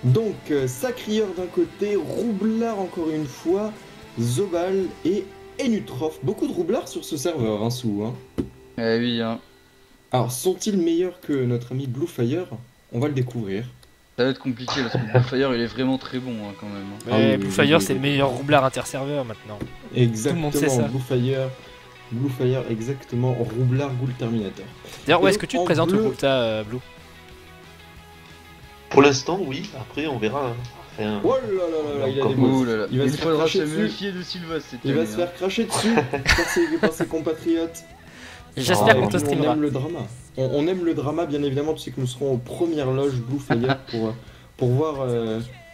Donc, Sacrieur d'un côté, Roublard encore une fois, Zobal et Enutrof. Beaucoup de Roublards sur ce serveur, hein, Sou, hein. Eh oui, hein. Alors, sont-ils meilleurs que notre ami Bluefire? On va le découvrir. Ça va être compliqué parce que Bluefire il est vraiment très bon hein, quand même, hein. Ah oui, Mais oui, Bluefire, oui, c'est oui, le oui. meilleur roublard interserveur maintenant. Tout le monde sait Exactement, ça. Bluefire, exactement, Roublard Ghoul Terminator. D'ailleurs, où Et est-ce donc, que tu te en présentes au bleu, Gulta, Blue? Pour l'instant, oui. Après, on verra. Hein. Enfin, oh là là là là, il a encore des moins. mots. Ouh là là, Il va il se faire faudra se cracher dessus. méfier de Sylvain cette Il va année, se hein. faire cracher dessus par ses compatriotes. J'espère Oh, qu'on Et te puis, on streamera. aime le drama. On aime le drama, bien évidemment. Tu sais que nous serons aux premières loges Bluefire pour voir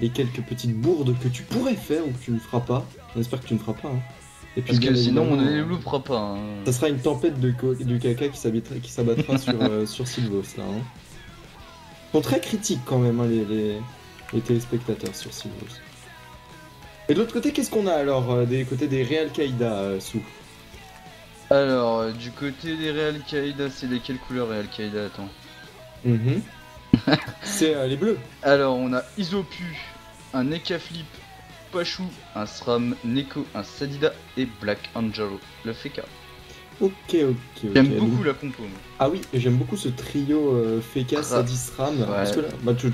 les quelques petites bourdes que tu pourrais faire ou que tu ne feras pas. On espère que tu ne feras pas. Hein. Et puis, Parce que bien sinon mon évidemment, élu fera pas, hein. ça sera une tempête de caca qui s'abattra sur Sylvos là. Hein. Ils sont très critiques quand même, hein, les téléspectateurs sur Sylvos. Et de l'autre côté, qu'est-ce qu'on a alors des côtés des Real Qaïda, Sou? Alors, du côté des Real Qaïda, c'est lesquelles couleurs Real Qaïda? Attends. Mhm. C'est les bleus. Alors, on a Isopu, un Nekaflip, Pachou, un SRAM, Neko, un Sadida et Black Angelo, le Feka. Ok. J'aime Donc- beaucoup la compo, moi. Ah oui, et j'aime beaucoup ce trio Feka, Sadis, Ram. Parce que là, bah, tu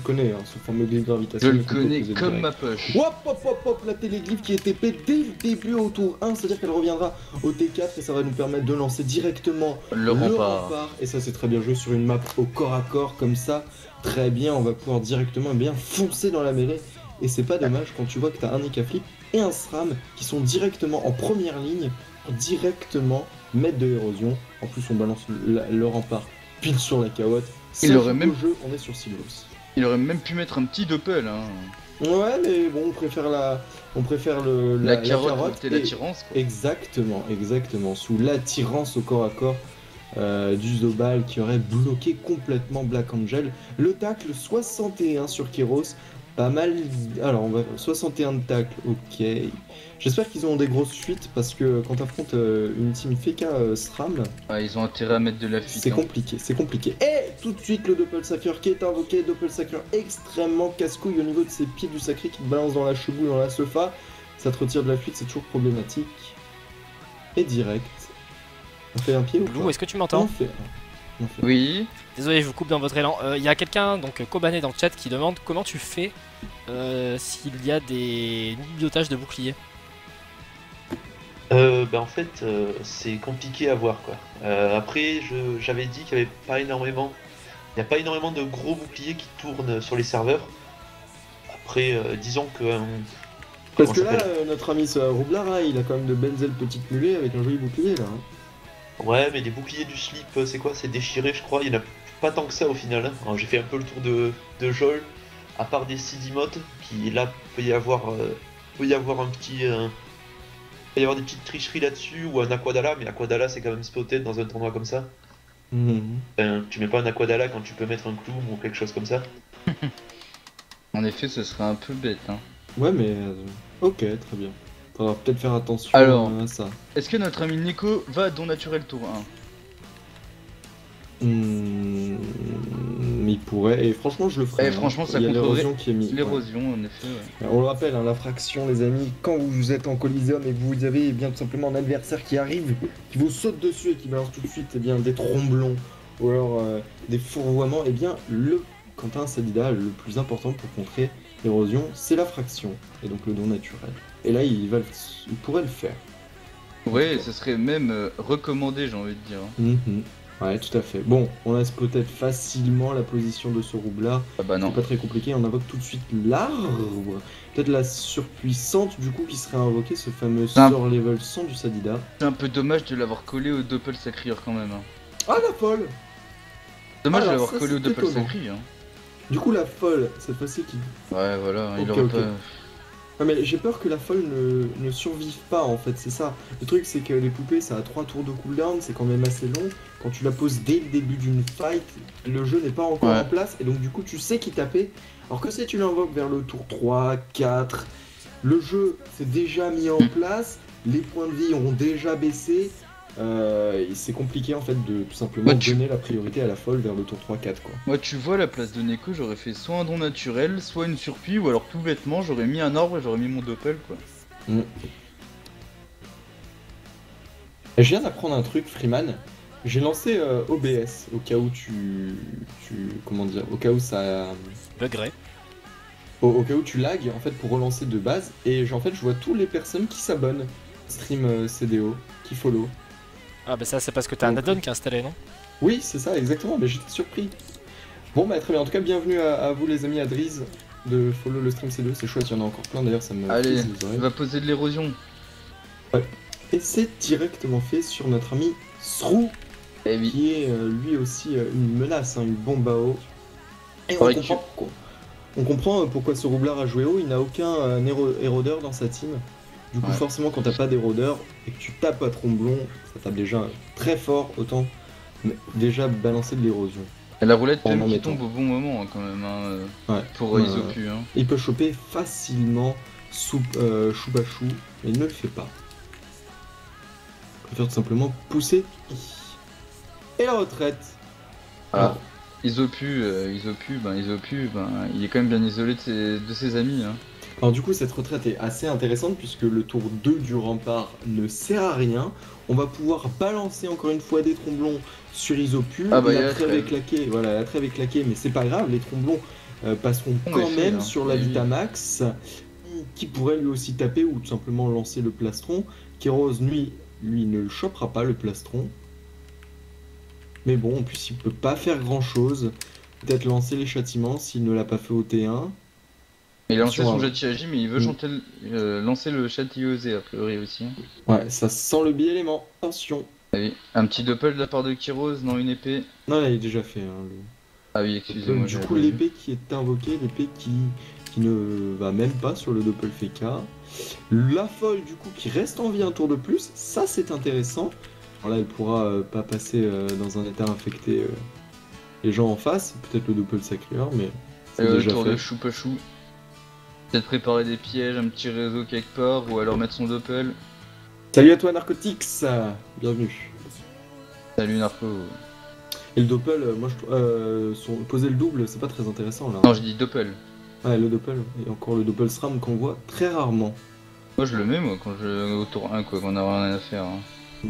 connais hein, ce fameux glyphe Je gravitationnel. le qu'on connais peut poser comme direct. ma poche. Hop, la téléglyphe qui est TP dès le début au tour 1, c'est-à-dire qu'elle reviendra au T4 et ça va nous permettre de lancer directement Le rempart. Et ça c'est très bien joué sur une map au corps à corps comme ça. Très bien, on va pouvoir directement bien foncer dans la mêlée. Et c'est pas dommage quand tu vois que t'as un Ekaflip et un SRAM qui sont directement en première ligne pour directement mettre de l'érosion. En plus on balance le rempart pile sur la carotte. Il Ça aurait joue même- au jeu, on est sur Sylvos. Il aurait même pu mettre un petit doppel, hein. Ouais, mais bon, on préfère La carotte et et- l'attirance, quoi. Exactement, sous l'attirance au corps à corps du Zobal qui aurait bloqué complètement Black Angel. Le tacle 61 sur Keros, pas mal. Alors, on va 61 de tacle, ok. J'espère qu'ils ont des grosses fuites parce que quand t'affrontes une team Feka SRAM, Ah, ils ont intérêt à mettre de la fuite, c'est hein. compliqué. Et tout de suite le Doppelsacker qui est invoqué, Doppelsacker extrêmement casse-couille au niveau de ses pieds du sacré qui te balance dans la chebouille, dans la sofa. Ça te retire de la fuite, c'est toujours problématique. Et direct. On fait un pied ou Blue, pas? est-ce que tu On m'entends? fait un. On fait un. Oui. Désolé, je vous coupe dans votre élan. Il y a quelqu'un, donc Kobané dans le chat, qui demande comment tu fais s'il y a des pilotages de bouclier. En fait, c'est compliqué à voir quoi. Après, j'avais dit qu'il n'y avait pas énormément. Il n'y a pas énormément de gros boucliers qui tournent sur les serveurs. Après, disons que. Parce comment que ça là, s'appelle notre ami Roublard, là, il a quand même de belles ailes petites mulets avec un joli bouclier là. Hein. Ouais, mais les boucliers du slip, c'est quoi? C'est déchiré, je crois. Il n'y en a pas tant que ça au final. Hein. Alors, j'ai fait un peu le tour de Jol, à part des Sidimotes, qui là peut y avoir un petit. Il peut y avoir des petites tricheries là-dessus, ou un Aquadala, mais Aquadala c'est quand même spotted dans un tournoi comme ça. Mhm. Enfin, tu mets pas un Aquadala quand tu peux mettre un clown ou quelque chose comme ça. En effet, ce serait un peu bête, hein. Ouais, mais. Ok, très bien. Faudra peut-être faire attention Alors. à ça. Est-ce que notre ami Neko va à Don Naturel tour 1? Il pourrait, et franchement je le ferais. Et hein. franchement, ça il y a contrerait l'érosion qui est mise. L'érosion, en effet, ouais. On le rappelle, hein, la fraction, les amis, quand vous êtes en Coliseum et que vous avez bien tout simplement un adversaire qui arrive, qui vous saute dessus et qui balance tout de suite des tromblons ou alors des fourvoiements, et bien quand t'as un Sadida, le plus important pour contrer l'érosion, c'est la fraction, et donc le don naturel. Et là, il pourrait le faire. Ouais, ce serait même recommandé, j'ai envie de dire. Mhm. Ouais, tout à fait. Bon, on laisse peut-être facilement la position de ce roublard. Ah bah non. C'est pas très compliqué, on invoque tout de suite l'arbre. Peut-être la surpuissante du coup qui serait invoquée, ce fameux Un- sort level 100 du Sadida. C'est un peu dommage de l'avoir collé au Doppel Sacrier quand même, hein. Ah la folle! Dommage de Alors, l'avoir ça, collé au c'est Doppel étonnant. Sacrier, hein. Du coup la folle, cette fois-ci qui... Ouais, voilà, il Ok, aurait ok. pas... Ah mais j'ai peur que la folle ne survive pas en fait, c'est ça. Le truc c'est que les poupées ça a 3 tours de cooldown, c'est quand même assez long. Quand tu la poses dès le début d'une fight, le jeu n'est pas encore Ouais. en place et donc du coup tu sais qui taper. Alors que si tu l'invoques vers le tour 3, 4, le jeu s'est déjà mis en place, les points de vie ont déjà baissé c'est compliqué en fait de tout simplement Bah, tu- donner la priorité à la folle vers le tour 3-4 quoi. Moi, tu vois, à la place de Neko, j'aurais fait soit un don naturel, soit une surpie, ou alors tout bêtement, j'aurais mis un arbre et j'aurais mis mon doppel, quoi. Et je viens d'apprendre un truc, Freeman. J'ai lancé OBS au cas où comment dire, au cas où ça, Le gré. au cas où tu lags en fait pour relancer de base. Et en fait, je vois toutes les personnes qui s'abonnent, stream CDO, qui follow. Ah bah ça c'est parce que t'as un add-on qui est installé, non? Oui, c'est ça, exactement. Mais j'étais surpris. Bon, bah très bien. En tout cas, bienvenue à vous les amis, à Driz de follow le stream CDO. C'est chouette, il y en a encore plein d'ailleurs, ça me Allez, frise les oreilles. va poser de l'érosion. Et c'est directement fait sur notre ami Srou, Eh oui. qui est lui aussi une menace, hein, une bombe à eau. Et Faudrait que on comprend pourquoi ce roublard a joué haut, il n'a aucun érodeur dans sa team. Du coup, Ouais. forcément, quand t'as pas d'érodeur et que tu tapes à Tromblon, ça tape déjà très fort, autant déjà balancer de l'érosion. Et la roulette En même en qui mettant. tombe au bon moment, hein, quand même, hein, Ouais. pour Ouais, Isopu. Hein. Il peut choper facilement Chubachou, mais il ne le fait pas. Il préfère tout simplement pousser. Et la retraite. Ah. Isopu, il est quand même bien isolé de ses amis. Hein. Alors du coup cette retraite est assez intéressante puisque le tour 2 du rempart ne sert à rien. On va pouvoir balancer encore une fois des tromblons sur Isopu. Ah bah, il y a la la trêve est trêve. claquée, voilà, la trêve est claquée, mais c'est pas grave, les tromblons passeront On quand est fait, même hein. sur la Oui. Vitamax qui pourrait lui aussi taper ou tout simplement lancer le plastron. Kéros lui ne le chopera pas le plastron. Mais bon, en plus il peut pas faire grand chose. Peut-être lancer les châtiments s'il ne l'a pas fait au T1. Il a lancé Sur son un- Jatiagi, mais il veut lancer le Châtillosé a priori aussi. Hein. Ouais, ça sent le biais-élément. Attention. Ah oui. Un petit doppel de la part de Kyros, non une épée. Non, là, il est déjà fait. Hein, Ah oui, excusez-moi. Du j'avais coup, pas vu. l'épée qui est invoquée, l'épée qui ne va même pas sur le Doppel FK. La folle, du coup, qui reste en vie un tour de plus. Ça, c'est intéressant. Alors là, elle pourra pas passer dans un état infecté les gens en face. Peut-être le Doppel Sacreur, mais c'est Le déjà tour fait. de Choupachou. Peut-être préparer des pièges, un petit réseau quelque part, ou alors mettre son doppel. Salut à toi, Narcotix. Bienvenue. Salut Narco. Et le Doppel, moi, poser le double, c'est pas très intéressant, là. Non, je dis doppel. Ouais, le Doppel. Et encore le Doppel SRAM qu'on voit très rarement. Moi je le mets moi quand je au tour 1 quoi, quand on a rien à faire. Hein.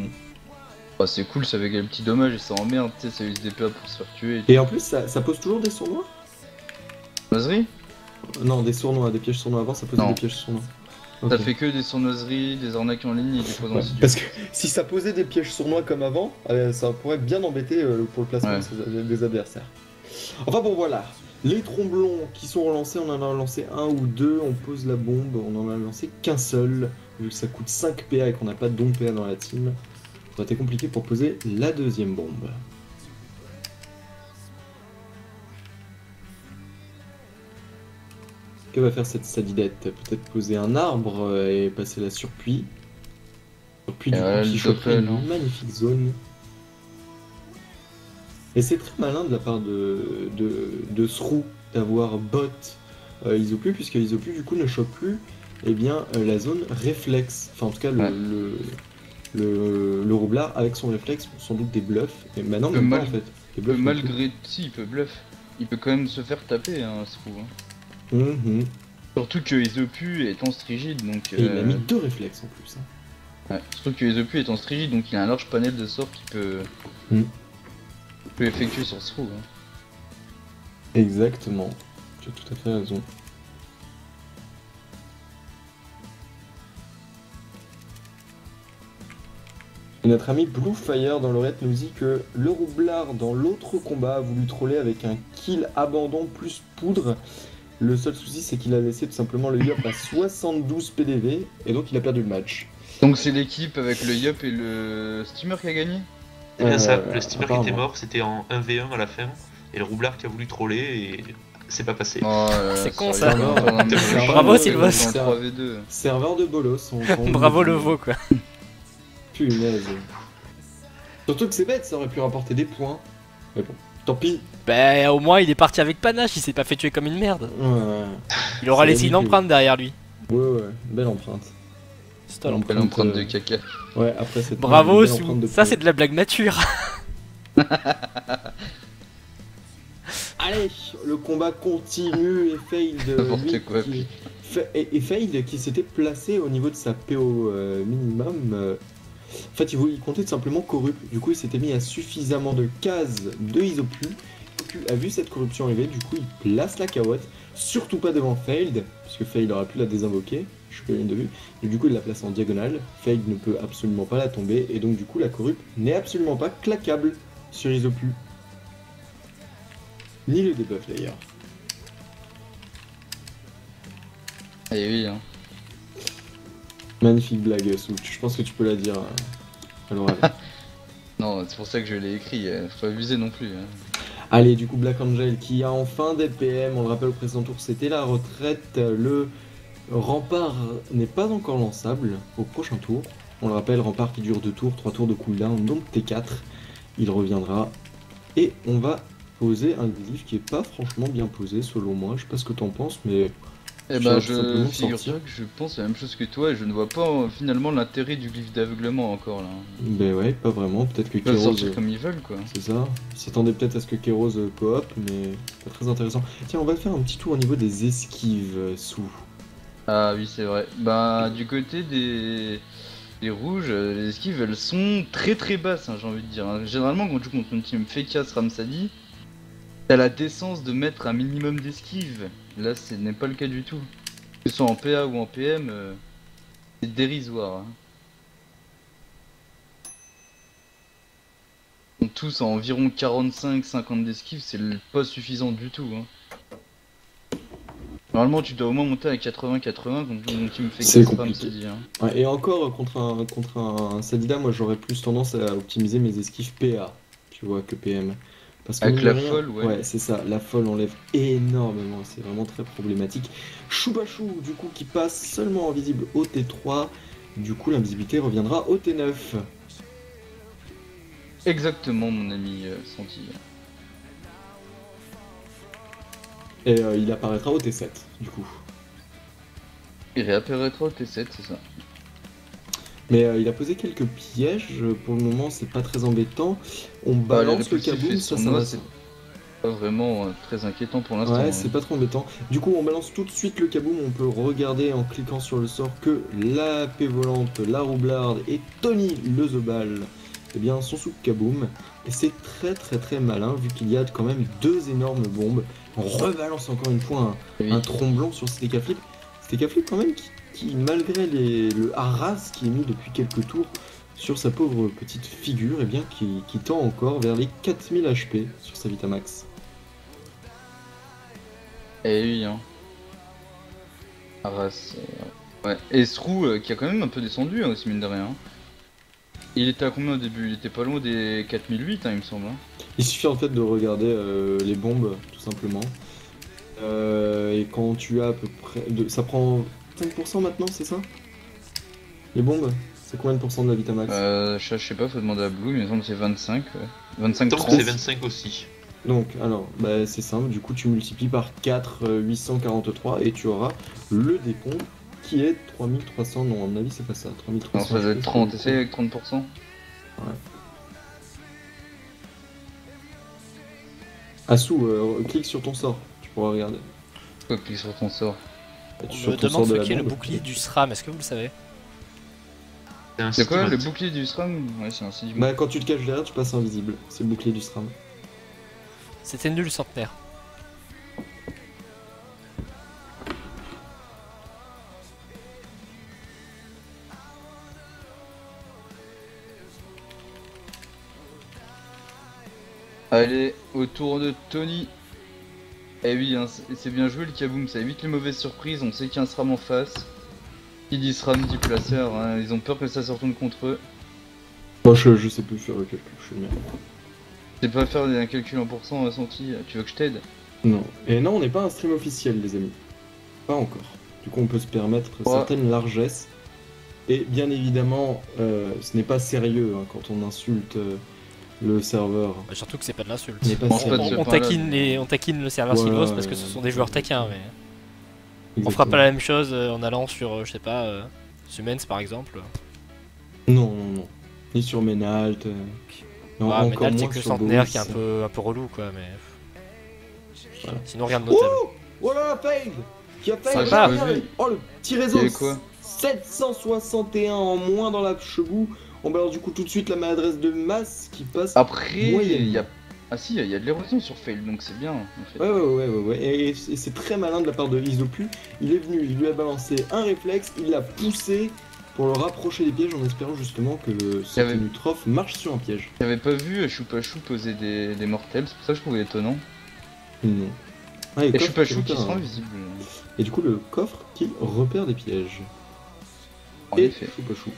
Bah, c'est cool, ça avec le petit dommage et ça emmerde, tu sais, ça use des plats pour se faire tuer. Et en plus, ça pose toujours des sournois? Sournoiserie. Non, des sournois, des pièges sournois. Avant, ça posait Non. des pièges sournois. Ça Ok. fait que des sournoiseries, des arnaques en ligne et des poses en Ouais, studio. parce que si ça posait des pièges sournois comme avant, ça pourrait bien embêter pour le placement Ouais. des adversaires. Enfin bon, voilà. Les tromblons qui sont relancés, on en a lancé un ou deux, on pose la bombe, on en a lancé qu'un seul. Vu que ça coûte 5 PA et qu'on n'a pas de don PA dans la team, ça aurait été compliqué pour poser la deuxième bombe. Que va faire cette sadidette? Peut-être poser un arbre et passer la surpluie. Surpluie du coup le qui choperait doppel, hein. une magnifique zone. Et c'est très malin de la part de Srou d'avoir bot Isopu, puisque Isopu du coup ne chope plus la zone réflexe. Enfin en tout cas Ouais. le roublard avec son réflexe, sans doute des bluffs. Et maintenant Peut même pas mal- en fait. Des Il peut bluffs non plus. malgré si il peut bluff. Il peut quand même se faire taper hein, ce coup. Hein. Mhm. Surtout que Isopu est en strigide donc. Et il a mis 2 réflexes en plus. Hein. Ouais. Surtout que Isopu est en strigide donc il a un large panel de sorts qu'il Mm. peut effectuer sur ce trou. Hein. Exactement. Tu as tout à fait raison. Et notre ami Bluefire dans l'oreillette nous dit que le roublard dans l'autre combat a voulu troller avec un kill abandon plus poudre. Le seul souci c'est qu'il a laissé tout simplement le yop à 72 PDV et donc il a perdu le match. Donc c'est l'équipe avec le Yup et le Steamer qui a gagné. C'est bien ça, le steamer qui était apparemment. mort, c'était en 1v1 à la fin, et le roublard qui a voulu troller et c'est pas passé. Oh, C'est con, sérieux, ça. on a mis Bravo, un jeu, Sylvain. c'est en 3v2. Serveur de bolos. Bravo le veau quoi. Punaise. Surtout que c'est bête, ça aurait pu rapporter des points. Mais bon, tant pis. Bah au moins il est parti avec panache, il s'est pas fait tuer comme une merde. Ouais, Il aura C'est laissé une ridicule. empreinte derrière lui. ouais, belle empreinte. C'est à Belle empreinte de caca. Ouais, après cette Bravo, belle Sou. empreinte de Ça, poil. c'est de la blague mature. Allez, le combat continue et Fade N'importe quoi, puis. et Fade qui s'était placé au niveau de sa PO minimum. En fait, il comptait tout simplement corrupt. Du coup, il s'était mis à suffisamment de cases de Isopu. Isopu a vu cette corruption arriver, du coup, il place la carotte. Surtout pas devant Fade, puisque Fade aurait pu la désinvoquer. Je suis pas bien de vue. Et du coup, il la place en diagonale. Fade ne peut absolument pas la tomber. Et donc, du coup, la corrupt n'est absolument pas claquable sur Isopu. Ni le debuff d'ailleurs. Eh oui, hein. Magnifique blague, Sou. Je pense que tu peux la dire à l'oral. Non, c'est pour ça que je l'ai écrit, faut pas abuser non plus. Hein. Allez, du coup, Black Angel qui a enfin des PM. On le rappelle au précédent tour, c'était la retraite. Le rempart n'est pas encore lançable au prochain tour. On le rappelle, rempart qui dure 2 tours, 3 tours de cooldown, donc T4. Il reviendra. Et on va poser un glyphe qui est pas franchement bien posé selon moi. Je sais pas ce que t'en penses, mais Eh ça ben, va tout simplement figure-toi sortir. que je pense la même chose que toi et je ne vois pas finalement l'intérêt du glyphe d'aveuglement encore là. Ben ouais, pas vraiment. Peut-être que Ils peuvent Keros, sortir comme ils veulent quoi. c'est ça. Ils s'attendaient peut-être à ce que Keros coop, mais pas très intéressant. Tiens, on va faire un petit tour au niveau des esquives, Sous. Ah oui, c'est vrai. Bah, du côté des rouges, les esquives elles sont très très basses, hein, j'ai envie de dire. Hein. Généralement, quand tu joues contre une team Fekas Ramsadi, t'as la décence de mettre un minimum d'esquives. Là, ce n'est pas le cas du tout. Que ce soit en PA ou en PM, c'est dérisoire. Hein. Ils sont tous à environ 45-50 d'esquives, c'est pas suffisant du tout. Hein. Normalement, tu dois au moins monter à 80-80 quand une team C'est Fekas compliqué. Ramsadi. Hein. Ouais, et encore, contre un Sadida, moi j'aurais plus tendance à optimiser mes esquives PA, tu vois, que PM. Parce que Avec mine de la rien- folle, ouais. c'est ça, la folle enlève énormément, c'est vraiment très problématique. Choubachu, du coup, qui passe seulement invisible au T3, du coup l'invisibilité reviendra au T9. Exactement, mon ami Santi. Et il apparaîtra au T7, du coup. Il réapparaîtra au T7, c'est ça. Mais il a posé quelques pièges, pour le moment c'est pas très embêtant. On Bah, les balance le répulsifs kaboom, et ça sournois, va. c'est pas vraiment très inquiétant pour l'instant. Ouais, hein. c'est pas trop embêtant. Du coup, on balance tout de suite le kaboom. On peut regarder en cliquant sur le sort que la paix volante, la roublarde et Tony le Zobal, eh bien, sont sous kaboom. Et c'est très très très malin vu qu'il y a quand même 2 énormes bombes. On rebalance encore une fois Oui. un tromblon sur Steka Flip. Steka Flip quand même qui malgré le harass qui est mis depuis quelques tours sur sa pauvre petite figure, eh bien, qui tend encore vers les 4000 HP sur sa Vitamax. Eh oui, hein. Arras. Ouais. Et Srou qui a quand même un peu descendu hein, aussi, mine de rien. Il était à combien au début? Il était pas loin des 4008, hein, il me semble. Hein. Il suffit en fait de regarder les bombes, tout simplement. Et quand tu as à peu près... ça prend 5% maintenant, c'est ça? Les bombes? C'est combien de pourcents de la Vitamax? Je sais pas, faut demander à Blue, mais il me semble que c'est 25. Ouais. 25 Donc 30. c'est 25 aussi. Donc, alors, bah, c'est simple, du coup tu multiplies par 4, 843, et tu auras le décompte qui est 3300, non à mon avis c'est pas ça, 3300. Non, ça doit être 30, essaye avec 30%. Ouais. Assou, clique sur ton sort, tu pourras regarder. Faut cliquer sur ton sort. Et tu On sur me ton demande sort de ce la qu'est le bombe. bouclier du SRAM, est-ce que vous le savez? C'est quoi le Steamot. bouclier du SRAM? Ouais, c'est un Steamot. Bah quand tu te caches derrière, tu passes invisible, c'est le bouclier du SRAM. C'était nul, centenaire. Allez, au tour de Tony. Eh oui, hein, c'est bien joué le kaboom, ça évite les mauvaises surprises, on sait qu'il y a un SRAM en face. Qui dit SRAM dit placeur, hein, ils ont peur que ça se retourne contre eux. Moi je sais plus faire le calcul, je suis le merde. C'est pas faire un calcul en pourcent, Santi, tu veux que je t'aide? Non. Et non, on n'est pas un stream officiel, les amis. Pas encore. Du coup, on peut se permettre certaines largesses. Et bien évidemment, ce n'est pas sérieux hein, quand on insulte le serveur. Bah, surtout que c'est pas de l'insulte. Ce n'est pas Mange pas de sérieux. ce On pain-là, taquine, mais- on taquine le serveur Voilà, Silvos parce que ce sont des joueurs taquins, mais on fera Exactement. pas la même chose en allant sur, je sais pas, Siemens par exemple. Non, non, non. Ni sur Menalt. Non, Ah, encore Menalt, c'est moins que sur Centenaire Boris. qui est un peu relou quoi, mais. Voilà. Sinon rien de notable. Oh, voilà, Fade qui a fait Sympa. oh, le petit Il y réseau. avait quoi 761 en moins dans la chebou. On balance du coup tout de suite la maladresse de masse qui passe. Après, Moyenne. il y a... Ah si, il y a de l'érosion sur Fail, donc c'est bien en fait. Ouais. Et c'est très malin de la part de Isopu. Il est venu, il lui a balancé un réflexe, il l'a poussé pour le rapprocher des pièges en espérant justement que le y avait- Nutrof marche sur un piège. J'avais pas vu Choupa-Chou poser des mortels, c'est pour ça que je trouvais étonnant. Non. Ah, Et coffre Choupa-Chou qui repère, sera hein. visible. Et du coup, le coffre qui repère des pièges. En Et effet. Choupa-Chou.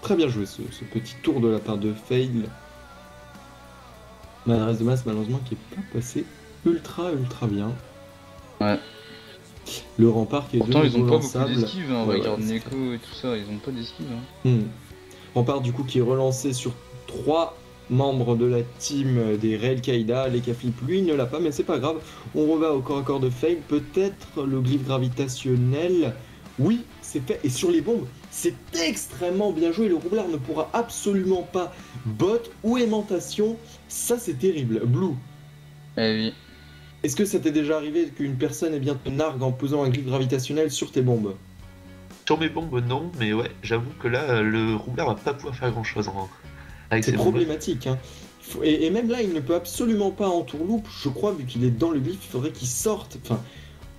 Très bien joué ce petit tour de la part de Fail. Maladresse de masse, malheureusement, qui est pas passé ultra bien. Ouais. Le rempart qui est Pourtant, de ils ont nouveau pas beaucoup lançable. d'esquives, hein. Ouais, Regarde ouais, c'est Neko et tout ça, ils ont pas d'esquives. Hein. Rempart du coup qui est relancé sur 3 membres de la team des Rail Qaïda. Les Flip lui ne l'a pas, mais c'est pas grave. On revient au corps à corps de Fail. Peut-être le glyphe gravitationnel. Oui, c'est fait. Et sur les bombes, c'est extrêmement bien joué. Le roublard ne pourra absolument pas bot ou aimantation. Ça, c'est terrible. Blue, Eh oui. est-ce que ça t'est déjà arrivé qu'une personne te nargue en posant un glyphe gravitationnel sur tes bombes? Sur mes bombes, non, mais ouais, j'avoue que là, le roublard va pas pouvoir faire grand chose avec C'est ses bombes. problématique. Hein. Et même là, il ne peut absolument pas en tourloupe. Je crois, vu qu'il est dans le glyphe, il faudrait qu'il sorte. Enfin,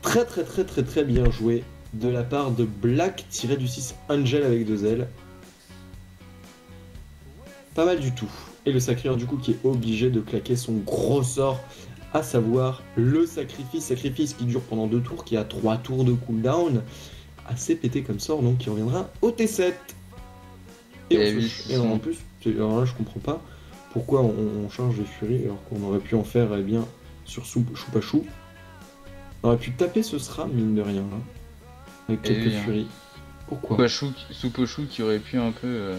très bien joué de la part de Black, tiré du 6 Angel avec 2 ailes. Pas mal du tout. Et le sacrifieur du coup qui est obligé de claquer son gros sort, à savoir le sacrifice qui dure pendant 2 tours, qui a 3 tours de cooldown. Assez pété comme sort, donc qui reviendra au T7. Et en plus, alors là je comprends pas pourquoi on charge des furies alors qu'on aurait pu en faire sur Choupa-Chou. On aurait pu taper ce SRAM mine de rien, hein, avec quelques furies. Pourquoi Choupa-Chou qui aurait pu un peu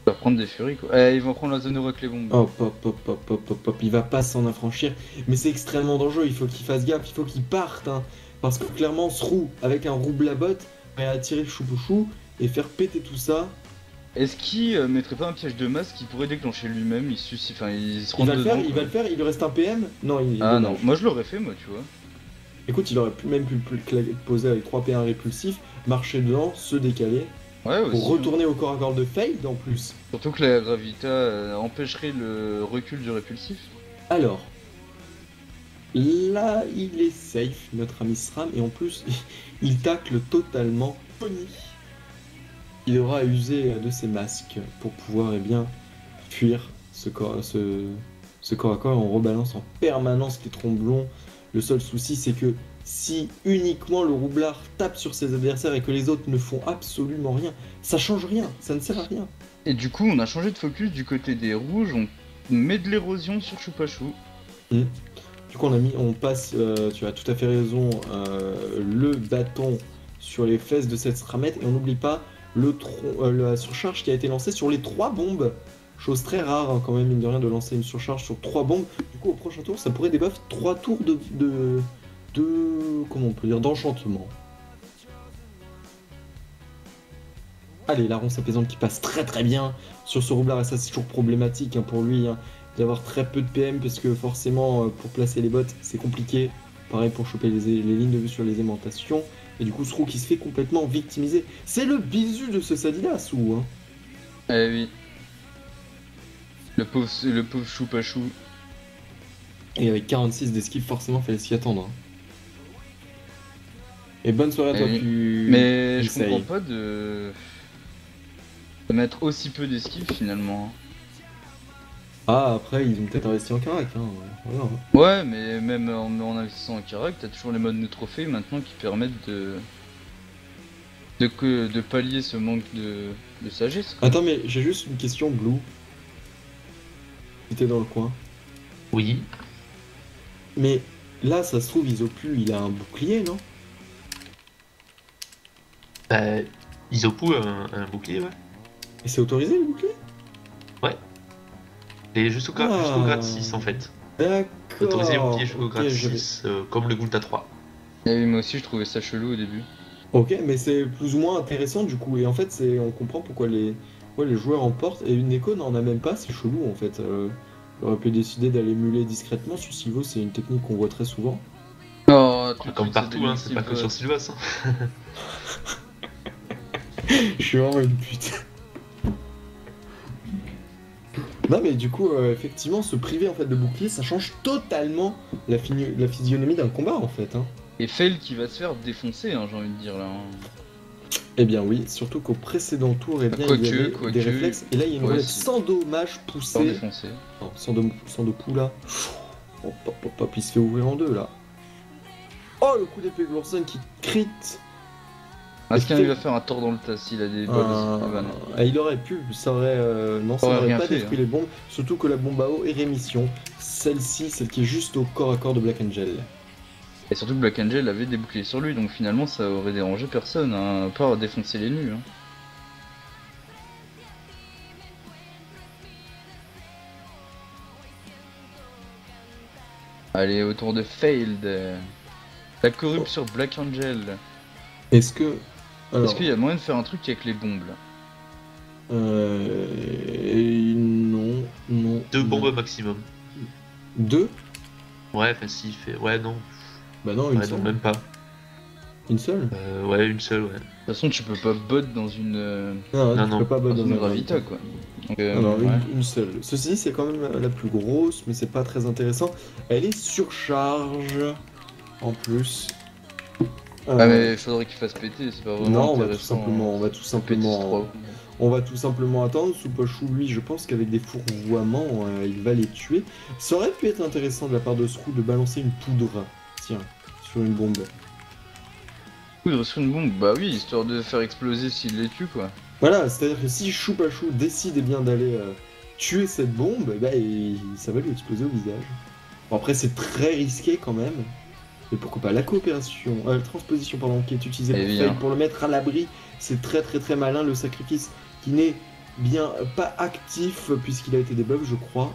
faire prendre des furies quoi. Eh, ils vont prendre la zone euro avec les bombes. Hop, il va pas s'en affranchir, mais c'est extrêmement dangereux, il faut qu'il fasse gaffe, il faut qu'il parte, hein, parce que clairement ce roux avec un roublabot va attirer le Choupa-Chou et faire péter tout ça. Est-ce qu'il mettrait pas un piège de masse qui pourrait déclencher lui-même? Il se Il va le faire, il lui reste un PM. Non, non, moi je l'aurais fait moi tu vois. Écoute, il aurait même pu poser avec 3 P1 répulsifs, marcher dedans, se décaler, Ouais, pour retourner au corps à corps de Fade en plus. Surtout que la Gravita empêcherait le recul du répulsif. Alors, là il est safe, notre ami SRAM, et en plus il tacle totalement Pony. Il aura usé de ses masques pour pouvoir fuir ce corps à corps. On rebalance en permanence les tromblons. Le seul souci c'est que si uniquement le roublard tape sur ses adversaires et que les autres ne font absolument rien, ça change rien, ça ne sert à rien. Et du coup on a changé de focus du côté des rouges, on met de l'érosion sur Choupa-Chou. Du coup on passe, tu as tout à fait raison, le bâton sur les fesses de cette stramette et on n'oublie pas la surcharge qui a été lancée sur les 3 bombes. Chose très rare hein, quand même, mine de rien, de lancer une surcharge sur 3 bombes. Du coup, au prochain tour, ça pourrait débuff 3 tours de comment on peut dire, d'enchantement. Allez, la ronce apaisante qui passe très bien sur ce roublard, et ça c'est toujours problématique hein, pour lui, hein, d'avoir très peu de PM, parce que forcément, pour placer les bots, c'est compliqué. Pareil pour choper les lignes de vue sur les aimantations. Et du coup, ce roux qui se fait complètement victimiser. C'est le bisu de ce Sadida, Sou. Hein. Eh oui. Le pauvre Choupa-Chou. Et avec 46 d'esquive, forcément, fallait s'y attendre. Hein. Et bonne soirée à toi, Mais je comprends pas de mettre aussi peu d'esquive finalement. Ah, après, ils ont peut-être investi en carac. Hein. Voilà. Ouais, mais même en investissant en carac, t'as toujours les modes de trophée maintenant qui permettent de pallier ce manque de sagesse. Quoi. Attends, mais j'ai juste une question, Blue. Si t'es dans le coin. Oui. Mais là, ça se trouve, Isopu, il a un bouclier, non? Bah, Isopu a un bouclier, ouais. Et c'est autorisé, le bouclier? Ouais. Et jusqu'au grade 6, en fait. D'accord. Autorisé le bouclier jusqu'au grade Ok, 6, comme le Gulta 3. Et oui, moi aussi je trouvais ça chelou au début. Ok, mais c'est plus ou moins intéressant du coup. Et en fait, on comprend pourquoi les joueurs emportent. Et une Neko n'en a même pas, c'est chelou en fait. Il aurait pu décider d'aller muler discrètement. Sur Sylvo, c'est une technique qu'on voit très souvent. Oh, tout de Comme suite, ça partout, devient hein, c'est pas que sur Sylvaas. Hein. Je suis vraiment une pute. Non, mais du coup, effectivement, se priver en fait de bouclier, ça change totalement la physionomie d'un combat en fait. Hein. Et Fail qui va se faire défoncer, hein, j'ai envie de dire là. Hein. Eh bien oui, surtout qu'au précédent tour, eh bien, il y avait des réflexes. Et là, il y a une relève sans dommage Sans poussée. défoncer. Non, sans de pou là. Hop, hop, hop, hop, il se fait ouvrir en deux là. Oh, le coup d'épée de Glorson qui crit. Est-ce qu'il va faire un tort dans le tas s'il a des balles aussi? Il aurait pu, ça aurait. Non, ça n'aurait pas détruit les bombes. Surtout que la bombe à eau est rémission. Celle-ci, celle qui est juste au corps à corps de Black Angel. Et surtout que Black Angel avait des boucliers sur lui, donc finalement ça aurait dérangé personne, hein, à part défoncer les nus. Hein. Allez, autour de Failed. La corrupte sur Black Angel. Est-ce que. Alors... Est-ce qu'il y a moyen de faire un truc avec les bombes là? Non, non. 2 bombes maximum. 2? Ouais, enfin si, il fait. Ouais, non. Bah non, une ouais, seule. non, même pas. Une seule? Ouais, une seule, ouais. De toute façon, tu peux pas bot dans une. Non, tu peux pas bot dans une un Gravita quoi. Donc, non, ouais. une seule. Ceci dit, c'est quand même la plus grosse, mais c'est pas très intéressant. Elle est surcharge en plus. Ah mais il faudrait qu'il fasse péter, c'est pas vraiment intéressant. On va tout simplement attendre. Supachou, lui, je pense qu'avec des fourvoiements, il va les tuer. Ça aurait pu être intéressant de la part de Srou de balancer une poudre, tiens, sur une bombe. Poudre sur une bombe, bah oui, histoire de faire exploser s'il les tue quoi. Voilà, c'est-à-dire que si Choupachou décide bien d'aller tuer cette bombe, bah, ça va lui exploser au visage. Bon, après, c'est très risqué quand même. Mais pourquoi pas la coopération, la transposition pardon, qui est utilisée pour, Fail, pour le mettre à l'abri, c'est très très très malin. Le sacrifice qui n'est bien pas actif puisqu'il a été debuff, je crois.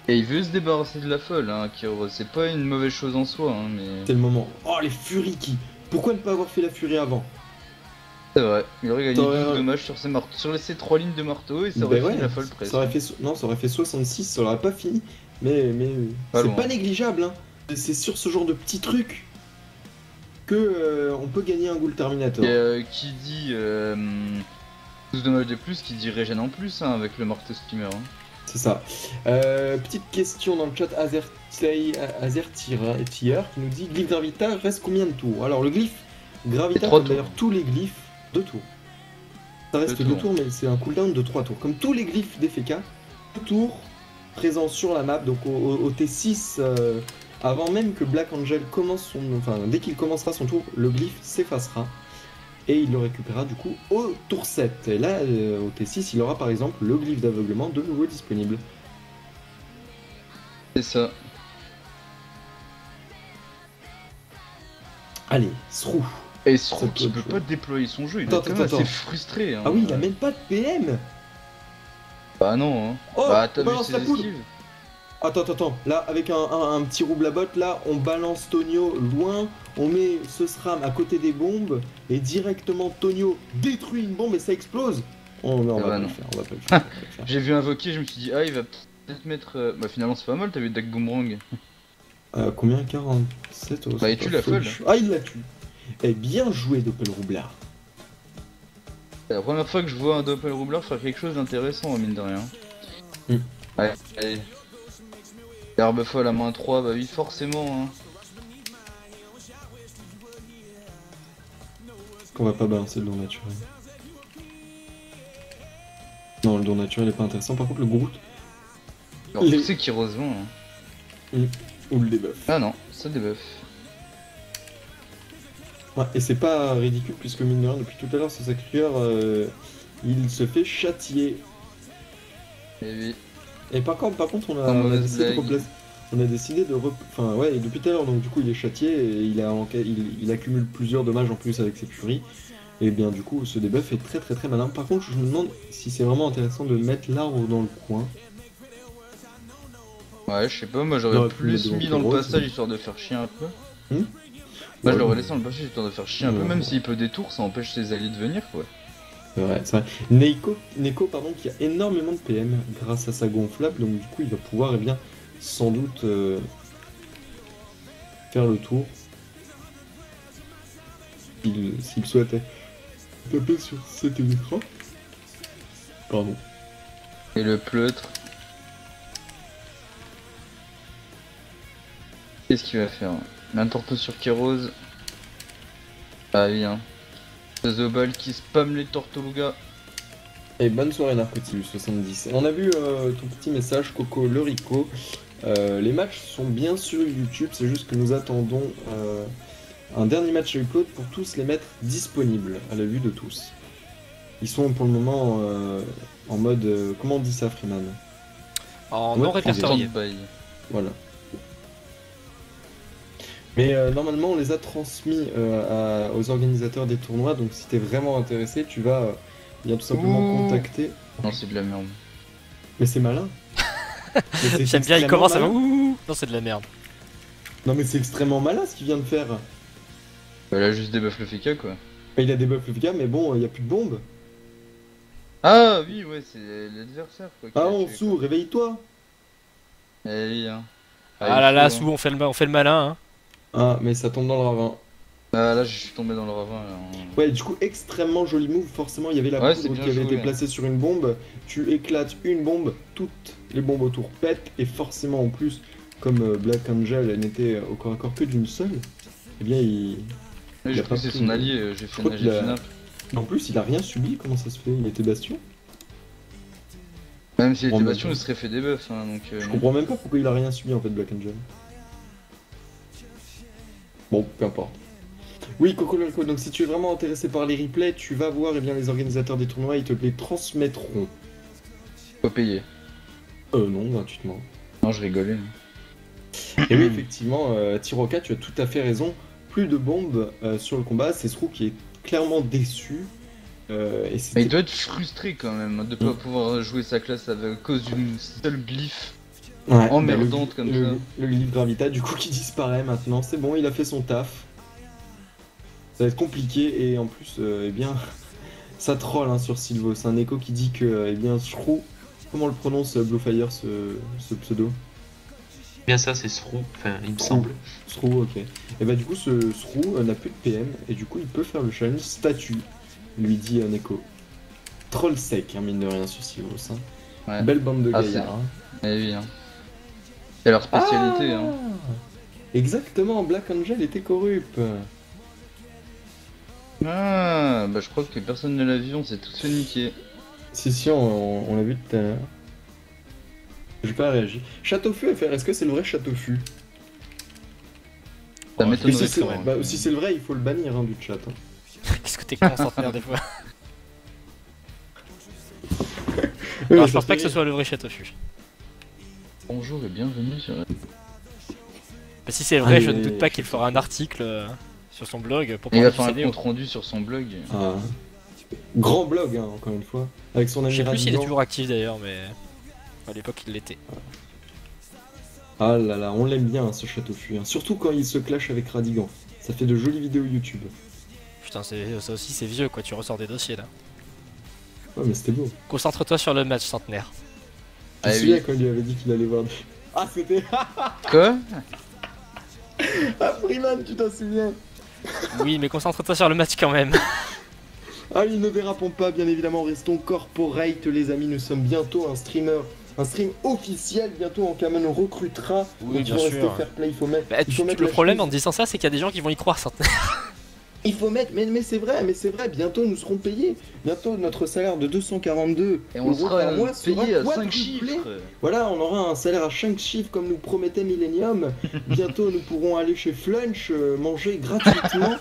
Et il veut se débarrasser de la folle, hein, Kiro. C'est pas une mauvaise chose en soi, hein, mais. C'est le moment. Oh les furies qui. Pourquoi ne pas avoir fait la furie avant? C'est vrai, il aurait gagné 12 dommages sur ces 3 lignes de marteau et ça aurait fini la folle presque. Non, ça aurait fait 66, ça aurait pas fini. Mais c'est pas négligeable, hein. C'est sur ce genre de petits trucs que on peut gagner un Ghoul Terminator. Et qui dit 12 dommages de plus, qui dit régène en plus hein, avec le marteau steamer. Hein. C'est ça. Petite question dans le chat, Azertier qui nous dit glyphe Gravita reste combien de tours? Alors le glyphe Gravita, comme d'ailleurs tous les glyphes, 2 tours. Ça reste 2 tours, mais c'est un cooldown de 3 tours. Comme tous les glyphes d'FK, 2 tours présents sur la map, donc au T6, avant même que Black Angel commence dès qu'il commencera son tour, le glyphe s'effacera. Et il le récupérera du coup au tour 7. Et là, au T6, il aura par exemple le glyphe d'aveuglement de nouveau disponible. C'est ça. Allez, Srou. Et Srou qui peut pas déployer son jeu, il est assez frustré. Hein. Ah oui, il a même pas de PM. Bah non, hein. Oh, bah t'as vu ses esquives. Attends, là avec un petit rouble à botte, là on balance Tonio loin, on met ce SRAM à côté des bombes et directement Tonio détruit une bombe et ça explose. On va pas le faire. J'ai vu invoquer, je me suis dit il va peut-être mettre... Bah finalement c'est pas mal, t'avais Dak Boomerang. Combien? 47 Bah il tue la folle. Ah il la tue. Eh bien joué Doppelroublard. C'est la première fois que je vois un Doppelroublard faire quelque chose d'intéressant mine de rien. Ouais, allez. Herbe folle à main 3, bah oui, forcément. Hein. On va pas balancer le don naturel. Non, le don naturel est pas intéressant. Par contre, le Groot. Alors, tu sais qu'il rejoint. Hein. Ou le debuff. Ah non, ça debuff. Ouais, et c'est pas ridicule puisque mine de rien, depuis tout à l'heure, ce sacrifieur, il se fait châtier. Et oui. Et par contre, on a décidé de enfin ouais, et depuis tout à l'heure, donc du coup il est châtié et il accumule plusieurs dommages en plus avec ses furies. Et bien du coup ce debuff est très très très malin. Par contre je me demande si c'est vraiment intéressant de mettre l'arbre dans le coin. Ouais je sais pas, moi j'aurais plus mis dans le passage histoire de faire chier un peu. Moi je Ouais. l'aurais laissé dans le bâcher, j'ai tendance de faire chier un peu, Ouais. même s'il peut détour, ça empêche ses alliés de venir quoi. C'est vrai. Neko, pardon, qui a énormément de PM grâce à sa gonflable, donc du coup il va pouvoir, eh bien, sans doute faire le tour. S'il souhaitait taper sur cet écran. Pardon. Et le pleutre. Qu'est-ce qu'il va faire? Un torpedo sur Kéros. Ah oui hein. Zobal qui spamme les Tortoluga. Et bonne soirée Narcotilus 70. On a vu ton petit message, Coco Lerico. Les matchs sont bien sur YouTube, c'est juste que nous attendons un dernier match à upload pour tous les mettre disponibles à la vue de tous. Ils sont pour le moment en mode. Comment on dit ça, Freeman? En Ouais, non répertorié. Stand-by. Voilà. Mais normalement, on les a transmis aux organisateurs des tournois, donc si t'es vraiment intéressé, tu vas bien tout simplement Ouh. contacter. Non c'est de la merde. Mais c'est malin. Mais c'est J'aime bien, il extrêmement commence à... malin. Ouh, non, c'est de la merde. Non mais c'est extrêmement malin ce qu'il vient de faire. Bah là juste débuff le FK quoi. Il a des buffs efficaces, mais bon, il n'y a plus de bombes. Ah oui ouais c'est l'adversaire quoi. qui Ah, l'a on tué, sous, quoi. réveille-toi. Eh oui hein. Ah là il là, faut, Sou, hein. on fait le malin, hein. Ah, mais ça tombe dans le ravin. Ah là je suis tombé dans le ravin là. Ouais, du coup, extrêmement joli move. Forcément, il y avait la Ouais, c'est poudre bien qui avait joué, été hein. placée sur une bombe. Tu éclates une bombe, toutes les bombes autour pètent. Et forcément, en plus, comme Black Angel n'était au corps à corps que d'une seule, eh bien, Oui, Il j'ai a cru pas que c'est pris, son mais- allié, j'ai fait crois qu'il a- Funap. en plus, il a rien subi. Comment ça se fait? Il était bastion. Même s'il Oh, était mais- bastion, il serait fait des buffs hein, donc. Je non. comprends même pas pourquoi il a rien subi en fait, Black Angel. Bon, peu importe. Oui, Coco Lorico, donc si tu es vraiment intéressé par les replays, tu vas voir, eh bien, les organisateurs des tournois, ils te les transmettront. Faut payer. Non, gratuitement. Non, je rigolais. Et oui, effectivement, Tiroka, tu as tout à fait raison. Plus de bombes sur le combat, c'est Srou qui est clairement déçu. Et Mais c'était- il doit être frustré quand même de pas Mm. pouvoir jouer sa classe à cause d'une seule glyphe. Ouais, emmerdante bah, comme le, ça. Le livre Gravita, du coup, qui disparaît maintenant. C'est bon, il a fait son taf. Ça va être compliqué et en plus, eh bien, ça troll hein, sur Silvo. C'est un écho qui dit que, eh bien, Shrew, comment on le prononce, Bluefire, ce pseudo? Bien ça, c'est Srou, enfin, il me Srou. semble. Shrew, ok. Et bah, du coup, ce Shrew n'a plus de PM et du coup, il peut faire le challenge statue, lui dit Neko. Troll sec, hein, mine de rien, sur Silvo. Hein. Ouais. Belle bande de Ah, gaillards. Hein. Eh oui, hein. C'est leur spécialité, hein. Exactement, Black Angel était corrupt. Ah, bah je crois que personne ne l'a vu, on s'est tous fait niquer. Si, on l'a vu tout à l'heure. J'ai pas réagi. Château-Feu FR, est-ce que c'est le vrai Château-Feu? Ça Oh, Et m'étonnerait si c'est quand même. bah, si c'est le vrai, il faut le bannir hein, du chat. Hein. Qu'est-ce que t'es concentré des fois. Oui, Non, mais je ça pense pas fait que ce rire. soit le vrai Château-Fût. Bonjour et bienvenue sur... Mais si c'est vrai, Ah, je mais- ne doute pas qu'il fera un article sur son blog pour Il va parler faire du un CDO. compte rendu sur son blog. Ah. Grand blog, hein, encore une fois. Avec son ami Je sais plus s'il est Radigan. toujours actif d'ailleurs, mais à l'époque il l'était. Ah là là, on l'aime bien ce Château-Feu. Hein. Surtout quand il se clash avec Radigan. Ça fait de jolies vidéos YouTube. Putain, ça aussi c'est vieux quoi, tu ressors des dossiers là. Ouais, mais c'était beau. Concentre-toi sur le match centenaire. Tu te Ah souviens oui. quand il lui avait dit qu'il allait voir des... Ah, c'était... Quoi? Ah, Freeman, tu t'en souviens? Oui, mais concentre-toi sur le match quand même. Allez, ne dérapons pas, bien évidemment, restons corporate, les amis. Nous sommes bientôt un stream officiel. Bientôt, Ankama nous recrutera. Oui, Donc, bien il faut rester sûr. fair play. Il faut mettre. Bah, il faut mettre le la problème en chemise. disant ça, c'est qu'il y a des gens qui vont y croire centenaire. Il faut mettre. Mais c'est vrai, Bientôt, nous serons payés. Bientôt, notre salaire de 242 Et on euros sera par mois sera payé à 5 quadruplé. chiffres. Voilà, on aura un salaire à 5 chiffres comme nous promettait Millennium. Bientôt, nous pourrons aller chez Flunch manger gratuitement.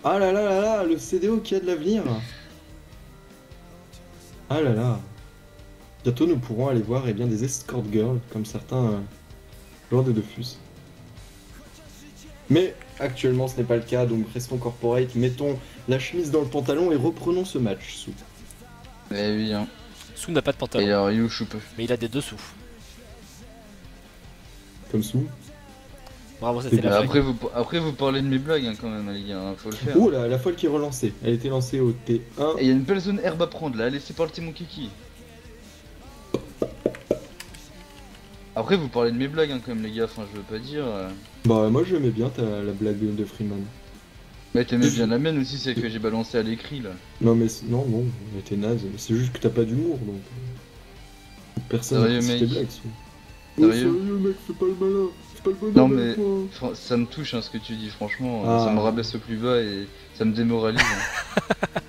Ah là là là là, le CDO qui a de l'avenir. Ah là là. Bientôt, nous pourrons aller voir eh bien, des escort girls comme certains joueurs de Dofus. Mais actuellement, ce n'est pas le cas, donc restons corporate, mettons la chemise dans le pantalon et reprenons ce match. Sous. Eh oui, hein. Sou n'a pas de Et pantalon, alors, you choupe. mais il a des dessous. Comme sous. Bravo, c'était C'est la bien. blague. Après vous parlez de mes blagues hein, quand même les gars, hein, faut le faire. Ouh là, la folle qui est relancée. Elle était lancée au T1. Et il y a une belle zone herbe à prendre là, laissez partir mon kiki. Après vous parlez de mes blagues hein, quand même les gars, enfin je veux pas dire... Bah moi j'aimais bien la blague de Freeman. Mais t'aimais bien la mienne aussi, c'est que j'ai balancé à l'écrit là. Non mais non, elle était naze. C'est juste que t'as pas d'humour donc. Personne Sérieux, n'apprécie mec. tes blagues. Sérieux Mec, fais pas le malin. Fais pas le bonhomme Non mais avec moi. ça me touche hein, ce que tu dis franchement, Ah. ça me rabaisse au plus bas et ça me démoralise. Hein.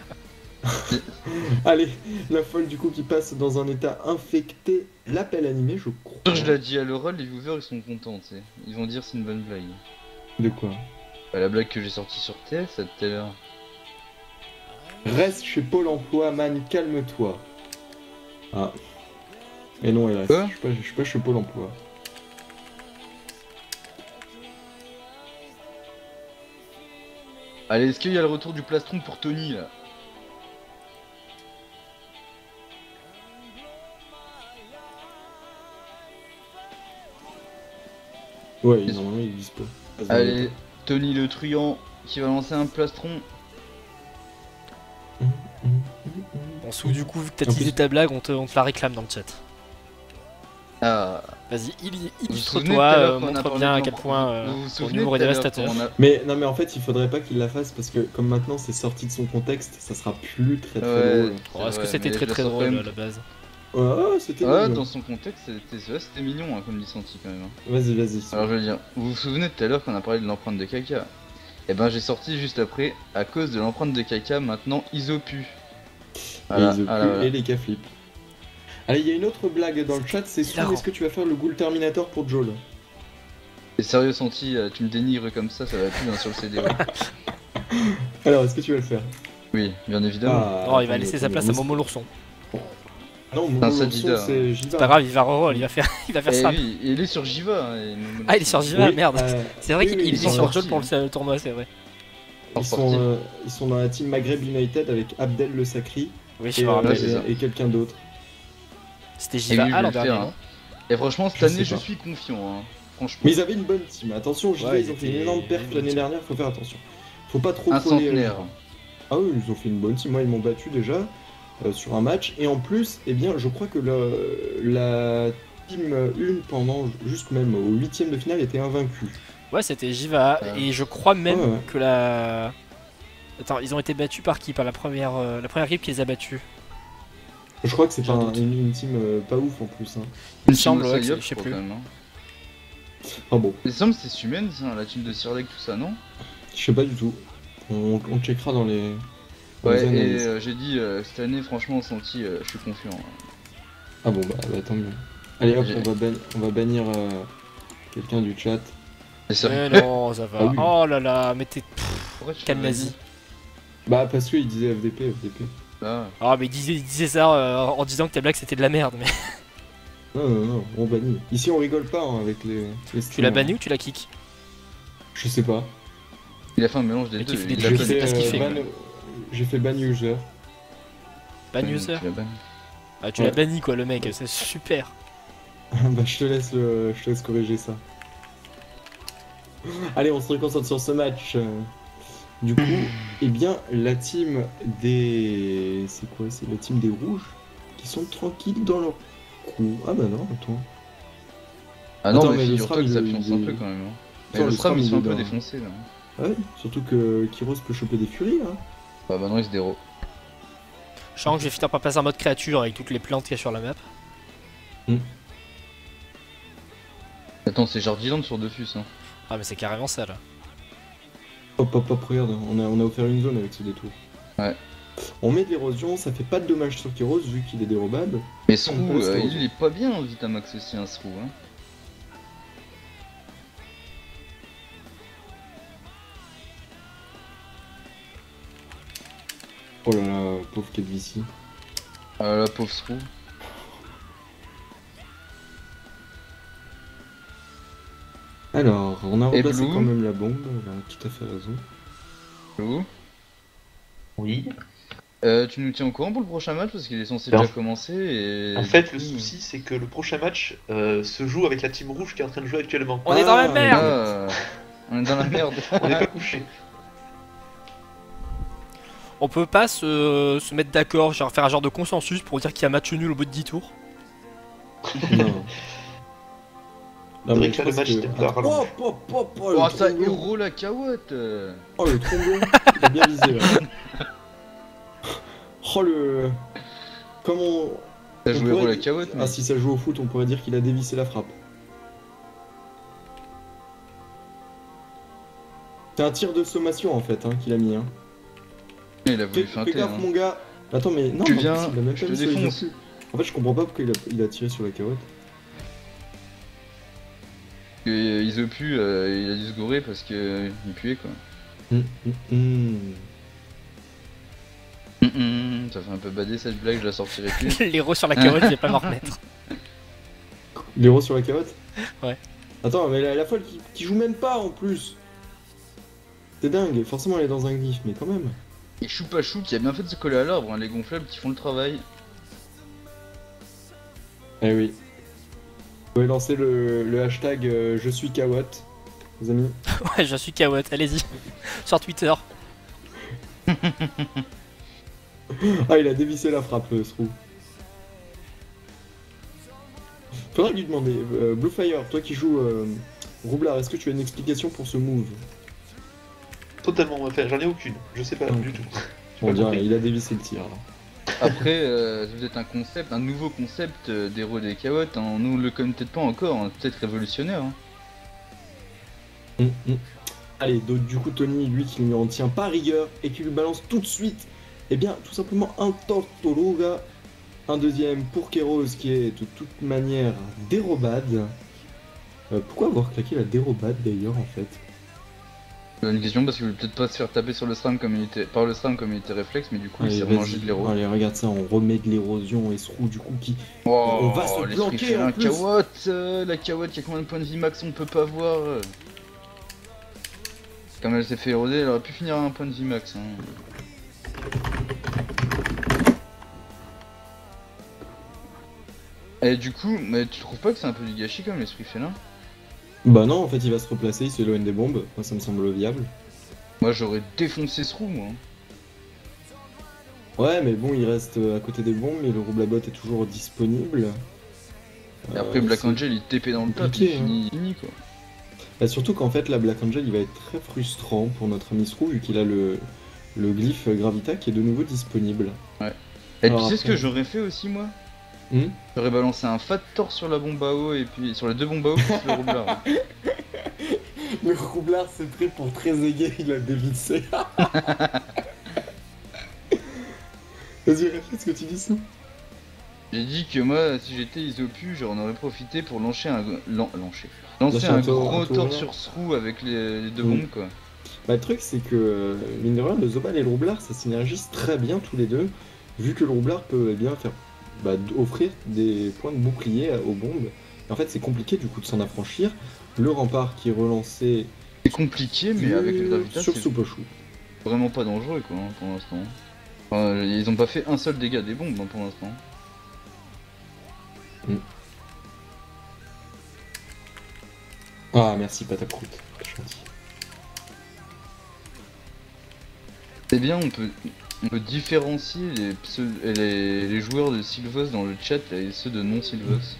Allez, la folle du coup qui passe dans un état infecté. L'appel animé, je crois. Je l'ai dit à l'oral, les viewers ils sont contents, tu sais. Ils vont dire c'est une bonne blague. De quoi? Bah, la blague que j'ai sortie sur TS à tout à l'heure. Reste chez Pôle emploi, man, calme-toi. Ah. Et non, hélas. Quoi Je suis pas chez Pôle emploi. Allez, est-ce qu'il y a le retour du plastron pour Tony là? Ouais, Yes. normalement il est dispo. Allez, Tony le truand qui va lancer un plastron. Bon, Sou, du coup, vu que t'as En teasé plus- ta blague, on te la réclame dans le chat. Ah. Vas-y, Vous vous souvenez tout à illustre-toi, l'heure qu'on a montre parlé bien de à quel point vous vous ton souvenez humour est tout à l'heure dévastateur. quand on a- Mais non, mais en fait, il faudrait pas qu'il la fasse parce que comme maintenant c'est sorti de son contexte, ça sera plus très Ouais, drôle. Oh, est-ce que vrai, c'était mais très je la très sors drôle quand même. à la base? Ouais, c'était Ouais, mignon. dans son contexte, c'était mignon, hein, comme dit Santi quand même. Hein. Vas-y. Alors je veux dire, vous vous souvenez tout à l'heure qu'on a parlé de l'empreinte de caca? Et ben j'ai sorti juste après, à cause de l'empreinte de caca, maintenant Isopu. Voilà, et, voilà. et les caflips. Allez, il y a une autre blague dans le chat, c'est Sou, hilarant. est-ce que tu vas faire le Ghoul Terminator pour Joel? Et sérieux Santi, tu me dénigres comme ça va plus hein, sur le CD. Ouais. Alors, est-ce que tu vas le faire? Oui, bien évidemment. Ah, Non, il va attends, laisser sa attends, place à mais Momo l'ourson. Non, un Momo seul l'ourson, leader. c'est Jiva. C'est pas grave, il va reroll, il va faire Et ça. oui, il est sur Jiva. Hein, Ah, il est sur Jiva, Oui, merde. C'est vrai oui, qu'il oui, est ils sont sur sortis, Joel pour le tournoi, c'est vrai. ils sont dans la team Maghreb United avec Abdel le Sacri Oui, je et, me rappelle. c'est ça. et quelqu'un d'autre. C'était Et Jiva oui, je A vais l'an le dernier, faire. non Hein. Et franchement, cette Je année, sais je pas. suis confiant. Hein. Franchement. Mais ils avaient une bonne team, attention, Jiva, Ouais, ils ont ils fait une étaient- énorme perf l'année dernière, faut faire attention. Faut pas trop Un coller, centenaire. Ah oui, ils ont fait une bonne team, moi ils m'ont battu déjà sur un match, et en plus, eh bien, je crois que la team 1 pendant jusqu'au même au 8ème de finale était invaincue. Ouais, c'était Jiva A, et je crois même Ouais. que la... Attends, ils ont été battus par qui? Par la première équipe qui les a battus. Je crois que c'est pas J'en doute. une team pas ouf en plus. Hein. Il me semble, ouais, Psyop, je sais crois, plus. quand même, hein. Ah bon, Il me semble que c'est Sumen, ça, la team de Sirlek, tout ça, non? je sais pas du tout. On checkera dans les. dans Ouais, les et analyses. j'ai dit cette année, franchement, Santi, je suis confiant. Hein. Ah bon, bah tant mieux. Allez hop, J'ai- on va bannir quelqu'un du chat. Mais sérieux, Mais non, ça va. Ah oui. Oh là là, mais t'es... pourquoi tu Quel fais nazi. Bah parce qu'il disait FDP. Là, Ah, mais il disait ça en disant que ta blague c'était de la merde, mais... Non, on bannit. Ici on rigole pas hein, avec les Tu l'as streamers. banni ou tu l'as kick? Je sais pas. il a fait un mélange des Mais qui deux. fait des il trucs, l'a je sais banni. pas ce qu'il fait, ban, j'ai fait ban user. Ban user? Tu l'as banni. Ah, tu Ouais. l'as banni quoi, le mec, c'est super. Bah je te laisse corriger ça. Allez, on se reconcentre sur ce match. Du coup, eh bien, la team des... C'est quoi? C'est la team des rouges qui sont tranquilles dans leur coup. Ah bah non, attends. Ah non, Attends, mais mais le figure-toi SRAM, que ça il- pionce il- un peu quand même. Hein. Mais Attends, le le SRAM, SRAM, ils sont un il est peu dans- défoncés là. Ouais, surtout que Kyros peut choper des furies là. Bah maintenant, ils se déro. Je sens que je vais finir par passer en mode créature avec toutes les plantes qu'il y a sur la map. Attends, c'est Jardiland sur Dofus. Hein. Ah, mais c'est carrément ça là. Hop, regarde, on a offert une zone avec ce détour. Ouais. On met de l'érosion, ça fait pas de dommages sur Kyros vu qu'il est dérobable. Mais Srou, On passe il est pas bien en Vitamax aussi, un Srou. Hein. Oh là là, pauvre Kedvici. Ah la pauvre Srou. Alors, on a Et replacé Blue quand même la bombe, elle a tout à fait raison. Blue. Oui. Tu nous tiens au courant pour le prochain match parce qu'il est censé Ben, déjà commencer et... En fait, du le coup, souci, c'est que le prochain match se joue avec la team rouge qui est en train de jouer actuellement. On est dans la Ah, merde. on est dans la merde. On n'est pas couché. On peut pas se mettre d'accord, genre faire un genre de consensus pour dire qu'il y a match nul au bout de 10 tours. Non. Faudrait je que le pense match t'aime pas, Attends, rallonge. Oh, le ça tromblon. héros la carotte. Oh, le tromblon. Il a bien visé, là. Oh, le... Comment... T'as on joué pourrait héros la dire- carotte, Ah, mais... si ça joue au foot, on pourrait dire qu'il a dévissé la frappe. C'est un tir de sommation, en fait, qu'il a mis, hein. Il a voulu Fais feinter. gaffe, Hein. mon gars. Attends, mais non, Tu mais en viens, plus, il a même je pas te mis sur les défonce. infus. En fait, je comprends pas pourquoi il a tiré sur la carotte. Et Isopu, il a dû se gourer parce que il puait quoi. Ça fait un peu bader cette blague, je la sortirai plus. L'héros sur la carotte, il va pas m'en remettre. L'héros sur la carotte. Ouais. Attends, mais la folle qui joue même pas en plus. C'est dingue, forcément elle est dans un glyphe, mais quand même. Et Choupachou qui a bien fait de se coller à l'arbre, hein, les gonflables qui font le travail. Eh oui. Vous pouvez lancer le hashtag je suis Kawat, les amis. Ouais, je suis Kawat, allez-y. Sur Twitter. Ah, il a dévissé la frappe, ce roux. Faudrait lui demander, Bluefire, toi qui joues Roublard, est-ce que tu as une explication pour ce move? Totalement, enfin, j'en ai aucune. Je sais pas Ok. du tout. On pas dirait, compris. il a dévissé le tir. Alors. Après, c'est peut-être un concept, un nouveau concept d'héros des carottes, hein. Nous on le connaît peut-être pas encore, hein. Peut-être révolutionnaire. Hein. Allez, donc, du coup Tony, lui qui ne lui en tient pas rigueur et qui lui balance tout de suite, eh bien tout simplement un Tortologa, un deuxième pour Kéros qui est de toute manière dérobade. Pourquoi avoir claqué la dérobade d'ailleurs en fait? Une question parce qu'il voulait peut-être pas se faire taper sur le SRAM comme il était, par le SRAM comme il était réflexe, mais du coup il Allez, s'est vas-y. remangé de l'héros. Allez, regarde ça, on remet de l'érosion et ce roux du coup qui... Oh, On va se l'esprit planquer, félin, en plus. la carotte qui a combien de points de vie max on peut pas voir. Comme elle s'est fait éroder, elle aurait pu finir à un point de vie max. Hein. Et du coup, mais tu trouves pas que c'est un peu du gâchis comme l'esprit félin? Bah non, en fait il va se replacer, il s'éloigne des bombes, moi ça me semble viable. Moi j'aurais défoncé ce roux moi. Ouais, mais bon, il reste à côté des bombes et le Roublabot est toujours disponible. Et après Black c'est- Angel il TP dans le top, compliqué, il finit quoi. Bah, surtout qu'en fait, la Black Angel, il va être très frustrant pour notre ami Srou, vu qu'il a le glyphe Gravita qui est de nouveau disponible. Et Alors tu sais ce après- que j'aurais fait aussi moi? Hmm. J'aurais balancé un fat torse sur la bombe à eau et puis sur les deux bombes à eau plus le roublard. Le Roublard s'est pris pour très aigué, il a dévissé. Vas-y, répète ce que tu dis, ça. J'ai dit que moi, si j'étais Isopu, j'en aurais profité pour lancer un Lancer un un tour- gros un tour tort là. sur Srou avec les deux Mm. bombes quoi. Bah, le truc, c'est que, mine de rien, le Zobal et le Roublard, ça synergise très bien tous les deux, vu que le Roublard peut bien faire, offrir des points de bouclier aux bombes. Et en fait, c'est compliqué du coup de s'en affranchir. Le rempart qui est relancé C'est compliqué, mais avec le Gravita, sur c'est Soupochou. vraiment pas dangereux quoi hein, pour l'instant. Enfin, ils ont pas fait un seul dégât des bombes hein, pour l'instant. Ah, merci Pataprout, c'est gentil. C'est bien, on peut différencier les joueurs de Sylvos dans le chat et ceux de non-Sylvos.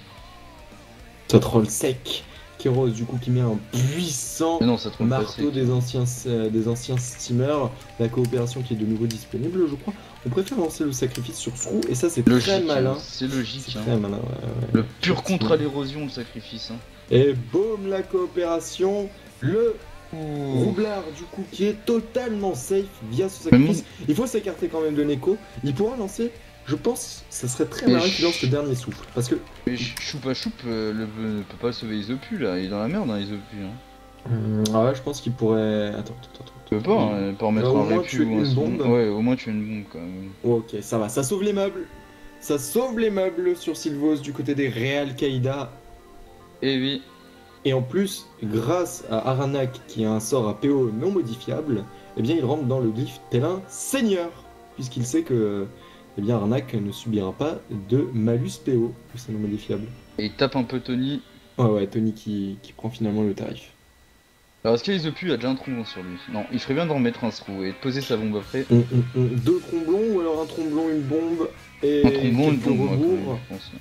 Ça troll sec. Kéros, du coup, qui met un puissant Mais non, ça trompe pas. marteau des anciens steamers. La coopération qui est de nouveau disponible, je crois. On préfère lancer le sacrifice sur Srou, et ça, c'est Logique, très malin. hein, c'est logique. C'est Hein. très malin, ouais. Le pur contre à l'érosion, le sacrifice. Hein. Et boum, la coopération. Le Roublard, du coup, qui est totalement safe via ce sacrifice. Il faut s'écarter quand même de Neko. Il pourra lancer, je pense, ça serait très malin qu'il lance le dernier souffle. Parce que. Mais Choupa Choup ne peut pas sauver Isopu là, il est dans la merde hein, Isopu. Hein. Ah ouais, je pense qu'il pourrait. Attends. Tu peux pas, hein, pas remettre Au un moins répu tuer ou un une son. bombe. Ouais, au moins tu as une bombe quand même. Ok, ça va, ça sauve les meubles. Ça sauve les meubles sur Sylvos du côté des Real Qaïda. Et oui, Et en plus, grâce à Aranak qui a un sort à PO non modifiable, eh bien il rentre dans le glyphe tel un seigneur. puisqu'il sait que eh bien, Arnaque ne subira pas de malus PO, c'est non modifiable. Et il tape un peu Tony. Ouais, Tony qui prend finalement le tarif. Alors, est-ce qu'Isopu a déjà un trombon sur lui? Non, il ferait bien d'en remettre un trou et de poser sa bombe après. Deux tromblons ou alors un tromblon, une bombe et Un trombon, une quelques bombe, moi, quand rebours. même, je pense.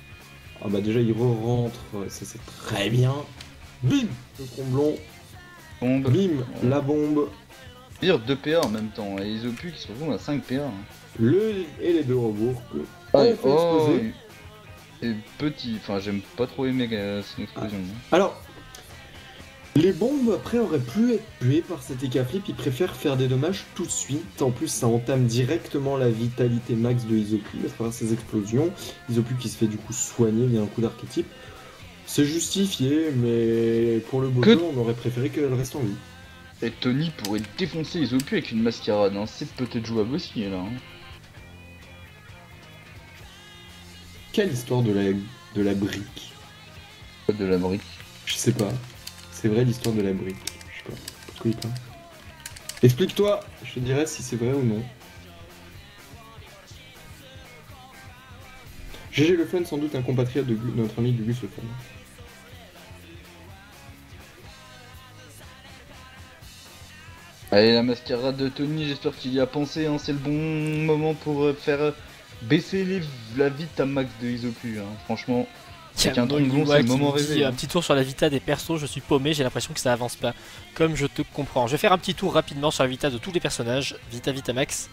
Ah bah déjà il re-rentre, ça c'est très bien. Bim, le tromblon, Bombe. bim, la bombe, Pire 2 PA en même temps. Et Isopu qui se retrouve à 5 PA. et les deux rebours que Ah, on fait exploser. et petit. Enfin, j'aime pas trop aimer cette explosion. Alors, les bombes après auraient pu être tuées par cet écaflip, ils préfèrent faire des dommages tout de suite. En plus, ça entame directement la vitalité max de Isopu à travers ces explosions. Isopu qui se fait du coup soigner via un coup d'archétype. C'est justifié, mais pour le beau Que- jeu, on aurait préféré qu'elle reste en vie. Et Tony pourrait défoncer Isopu avec une mascarade. Hein. C'est peut-être jouable aussi là. Hein. Quelle histoire de la brique? Pas de la brique. Je sais pas. C'est vrai l'histoire de la brique. Je sais pas. Pourquoi il parle. Explique-toi, je te dirai si c'est vrai ou non. GG Le Fun, sans doute un compatriote de notre ami Gugus Le Fun. Allez, la mascarade de Tony, j'espère qu'il y a pensé. Hein. C'est le bon moment pour faire baisser la vita max de Isopu. Hein. Franchement, avec un tromblon, c'est le moment rêvé. Un petit tour sur la vita des persos, je suis paumé, j'ai l'impression que ça avance pas. Comme je te comprends. Je vais faire un petit tour rapidement sur la vita de tous les personnages. Vita max.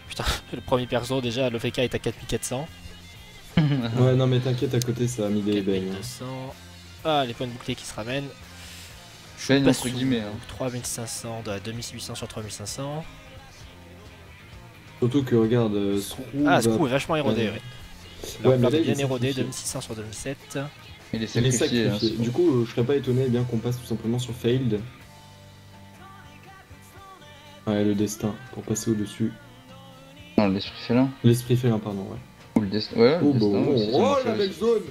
Putain, le premier perso déjà, le FK est à 4400. Ouais, non mais t'inquiète, à côté ça a mis des beignes. 4200. Ah, les points de bouclier qui se ramènent. Je Baigne, suis pas entre sous guillemets, hein. 3500, de 2800 sur 3500. Surtout que regarde, Screw Ah, va- Screw est vachement érodé, ouais. Ouais, mais Là, là, il bien est érodé, sacrifié. 2600 sur 2007. Il est Il est sacrifié. sacrifié. Hein, Du coup, je serais pas étonné eh bien qu'on passe tout simplement sur Failed. Ouais, le destin, pour passer au-dessus. non, l'esprit félin. L'esprit félin, pardon, ouais. Ou le destin. Ouais, le Oh, destin. bon, aussi, ça oh marche la aussi. belle zone!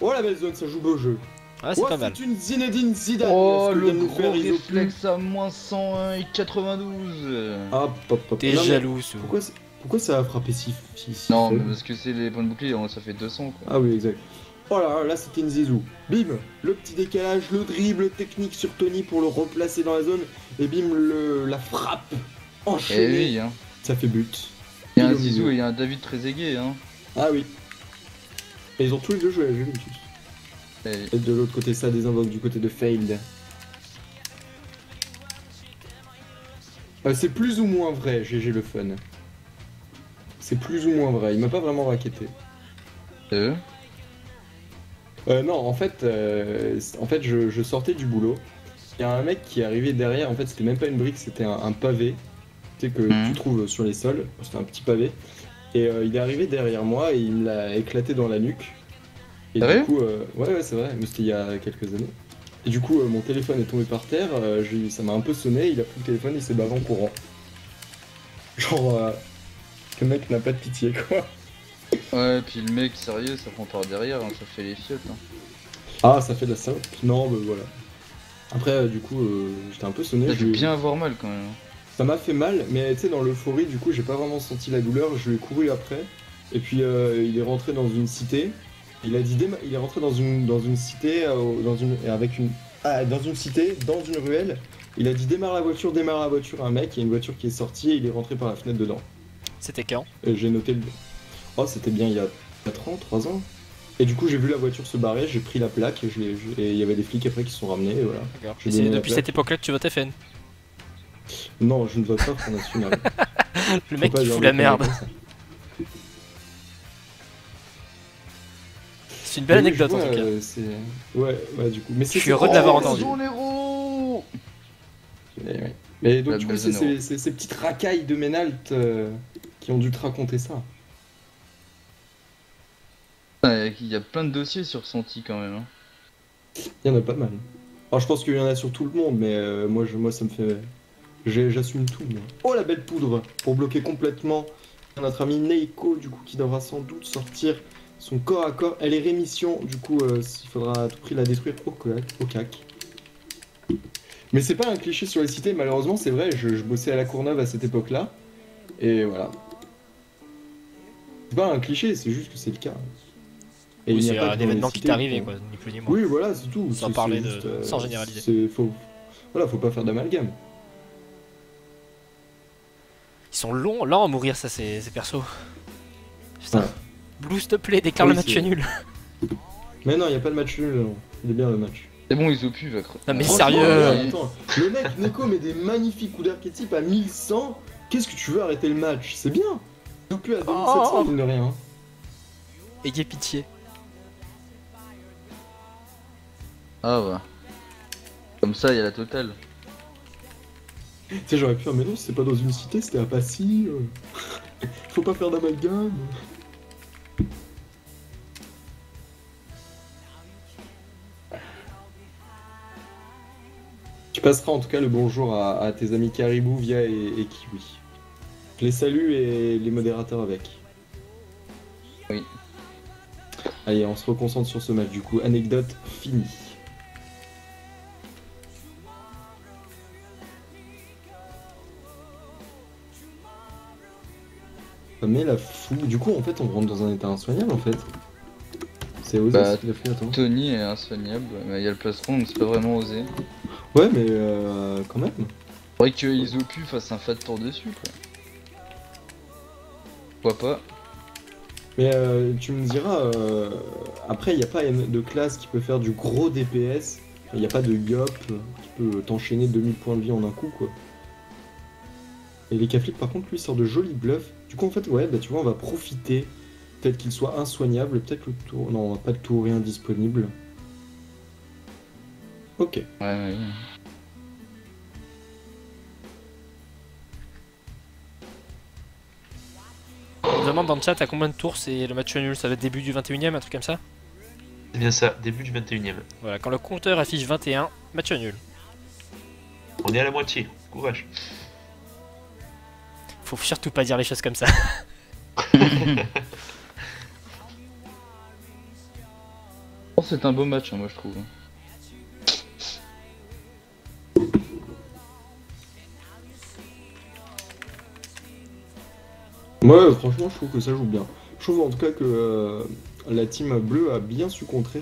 Oh la belle zone, ça joue beau jeu. Ah, c'est Oh, pas mal. c'est une Zinedine Zidane. Oh, ce que le vient de nous gros faire Isopu. réflexe à moins 101 et 92. Hop, hop, hop. T'es Non, mais jaloux, Sou. pourquoi ça a frappé si Non, faible mais parce que c'est les points de bouclier, ça fait 200 quoi. Ah oui, exact. Oh là, c'était une zizou. Bim, le petit décalage, le dribble technique sur Tony pour le replacer dans la zone. Et bim, la frappe Eh enchaînée. oui, hein. Ça fait but. Il y a Pile un au Zizou milieu. et il y a un David Trezeguet, hein. Ah oui. Et ils ont tous les deux joué à la Juventus. Eh, Et de l'autre côté, ça désinvoque du côté de Failed. C'est plus ou moins vrai, GG le fun. C'est plus ou moins vrai, il m'a pas vraiment raquetté. eux. Non, en fait, je sortais du boulot. Il y a un mec qui est arrivé derrière, en fait, c'était même pas une brique, c'était un pavé. Tu sais, que tu trouves sur les sols. C'était un petit pavé. Et il est arrivé derrière moi et il me l'a éclaté dans la nuque. Et Sérieux du coup, ouais, c'est vrai, mais c'était il y a quelques années. Et du coup, mon téléphone est tombé par terre, ça m'a un peu sonné, il a pris le téléphone, il s'est barré en courant. Genre, le mec n'a pas de pitié, quoi. Ouais, puis le mec, sérieux, ça prend par derrière, hein, ça fait les fiottes. Hein. Ah, ça fait de la salope. Non, mais voilà. Après, du coup, j'étais un peu sonné. Ça dû bien avoir mal quand même. Ça m'a fait mal, mais tu sais, dans l'euphorie, du coup, j'ai pas vraiment senti la douleur. Je lui ai couru après. Et puis, il est rentré dans une cité. Il a dit, il est rentré dans une cité, dans une cité, dans une ruelle. Il a dit démarre la voiture à un mec. Il y a une voiture qui est sortie et il est rentré par la fenêtre dedans. C'était quand? Et j'ai noté le. Oh, c'était bien il y a 4 ans, 3 ans. Et du coup, j'ai vu la voiture se barrer, j'ai pris la plaque et il y avait des flics après qui se sont ramenés. Et voilà. D'accord. J'ai Et c'est donné la depuis plaque. cette époque-là que tu votes FN. Non, je ne vote pas Front National. Le mec Faut pas qui dire fout des la conneries merde. comme ça. C'est une belle Oui, anecdote je en vois, tout cas. Ouais, du coup. Mais Je suis heureux de l'avoir entendu. Zone héros. Mais donc, La du coup, belle c'est zone ces petites racailles de Ménalt qui ont dû te raconter ça. Il y a plein de dossiers sur Santi quand même. Hein. Il y en a pas mal. Alors, je pense qu'il y en a sur tout le monde, mais moi, ça me fait. J'assume tout, moi. Oh, la belle poudre pour bloquer complètement notre ami Neiko, du coup, qui devra sans doute sortir son corps à corps. Elle est rémission, du coup, il faudra à tout prix la détruire au cac. Mais c'est pas un cliché sur les cités, malheureusement, c'est vrai, je bossais à la Courneuve à cette époque-là. Et voilà. C'est pas un cliché, c'est juste que c'est le cas. Et Oui, il n'y a c'est pas un que dans les événement qui cités t'est arrivé, qu'on- quoi, ni plus ni moins. Oui, voilà, c'est tout. Sans C'est parler juste, sans généraliser. Voilà, faut pas faire d'amalgame. Ils sont lents à mourir, ça, ces persos. Putain. Ouais. Blue, s'il te plaît, déclare Oui, le match c'est- nul. Mais non, il n'y a pas de match nul, non. Il est bien le match. C'est bon, Isopu va crever. Non, mais Franchement, sérieux. regarde, attends, le mec Neko met des magnifiques coups d'archétype à 1100. Qu'est-ce que tu veux arrêter le match? C'est bien. Il plus à 2700, mine de rien. Hein. Ayez pitié. Ah ouais. Comme ça, il y a la totale. Tu sais, j'aurais pu faire, mais non, c'était pas dans une cité, c'était à Passy. Faut pas faire d'amalgame. Tu passeras en tout cas le bonjour à tes amis Caribou, Via et Kiwi. Je les salue et les modérateurs avec. Oui. Allez, on se reconcentre sur ce match du coup. Anecdote finie. Ça met la fou. Du coup, en fait, on rentre dans un état insoignable en fait. C'est osé Bah, ce qu'il a fait, attends. Tony est insoignable, mais il y a le plastron, donc c'est pas vraiment osé. Ouais, mais quand même. Faudrait que Isopu fasse un fat tour dessus, quoi. Pourquoi pas? Mais tu me diras, après, il n'y a pas de classe qui peut faire du gros DPS. Il n'y a pas de Yop qui peut t'enchaîner 2000 points de vie en un coup, quoi. Et les Kaflik, par contre, lui, sort de jolis bluffs. Du coup, en fait, ouais, bah tu vois, on va profiter. Peut-être qu'il soit insoignable, peut-être le tour... Non, pas de tour, rien disponible. Ok. Ouais. On demande dans le chat à combien de tours c'est le match nul. Ça va être début du 21ème, un truc comme ça. C'est bien ça, début du 21ème. Voilà, quand le compteur affiche 21, match nul. On est à la moitié, courage. Faut surtout pas dire les choses comme ça. Oh, c'est un beau match, hein, moi je trouve. Ouais, franchement, je trouve que ça joue bien. Je trouve en tout cas que la team bleue a bien su contrer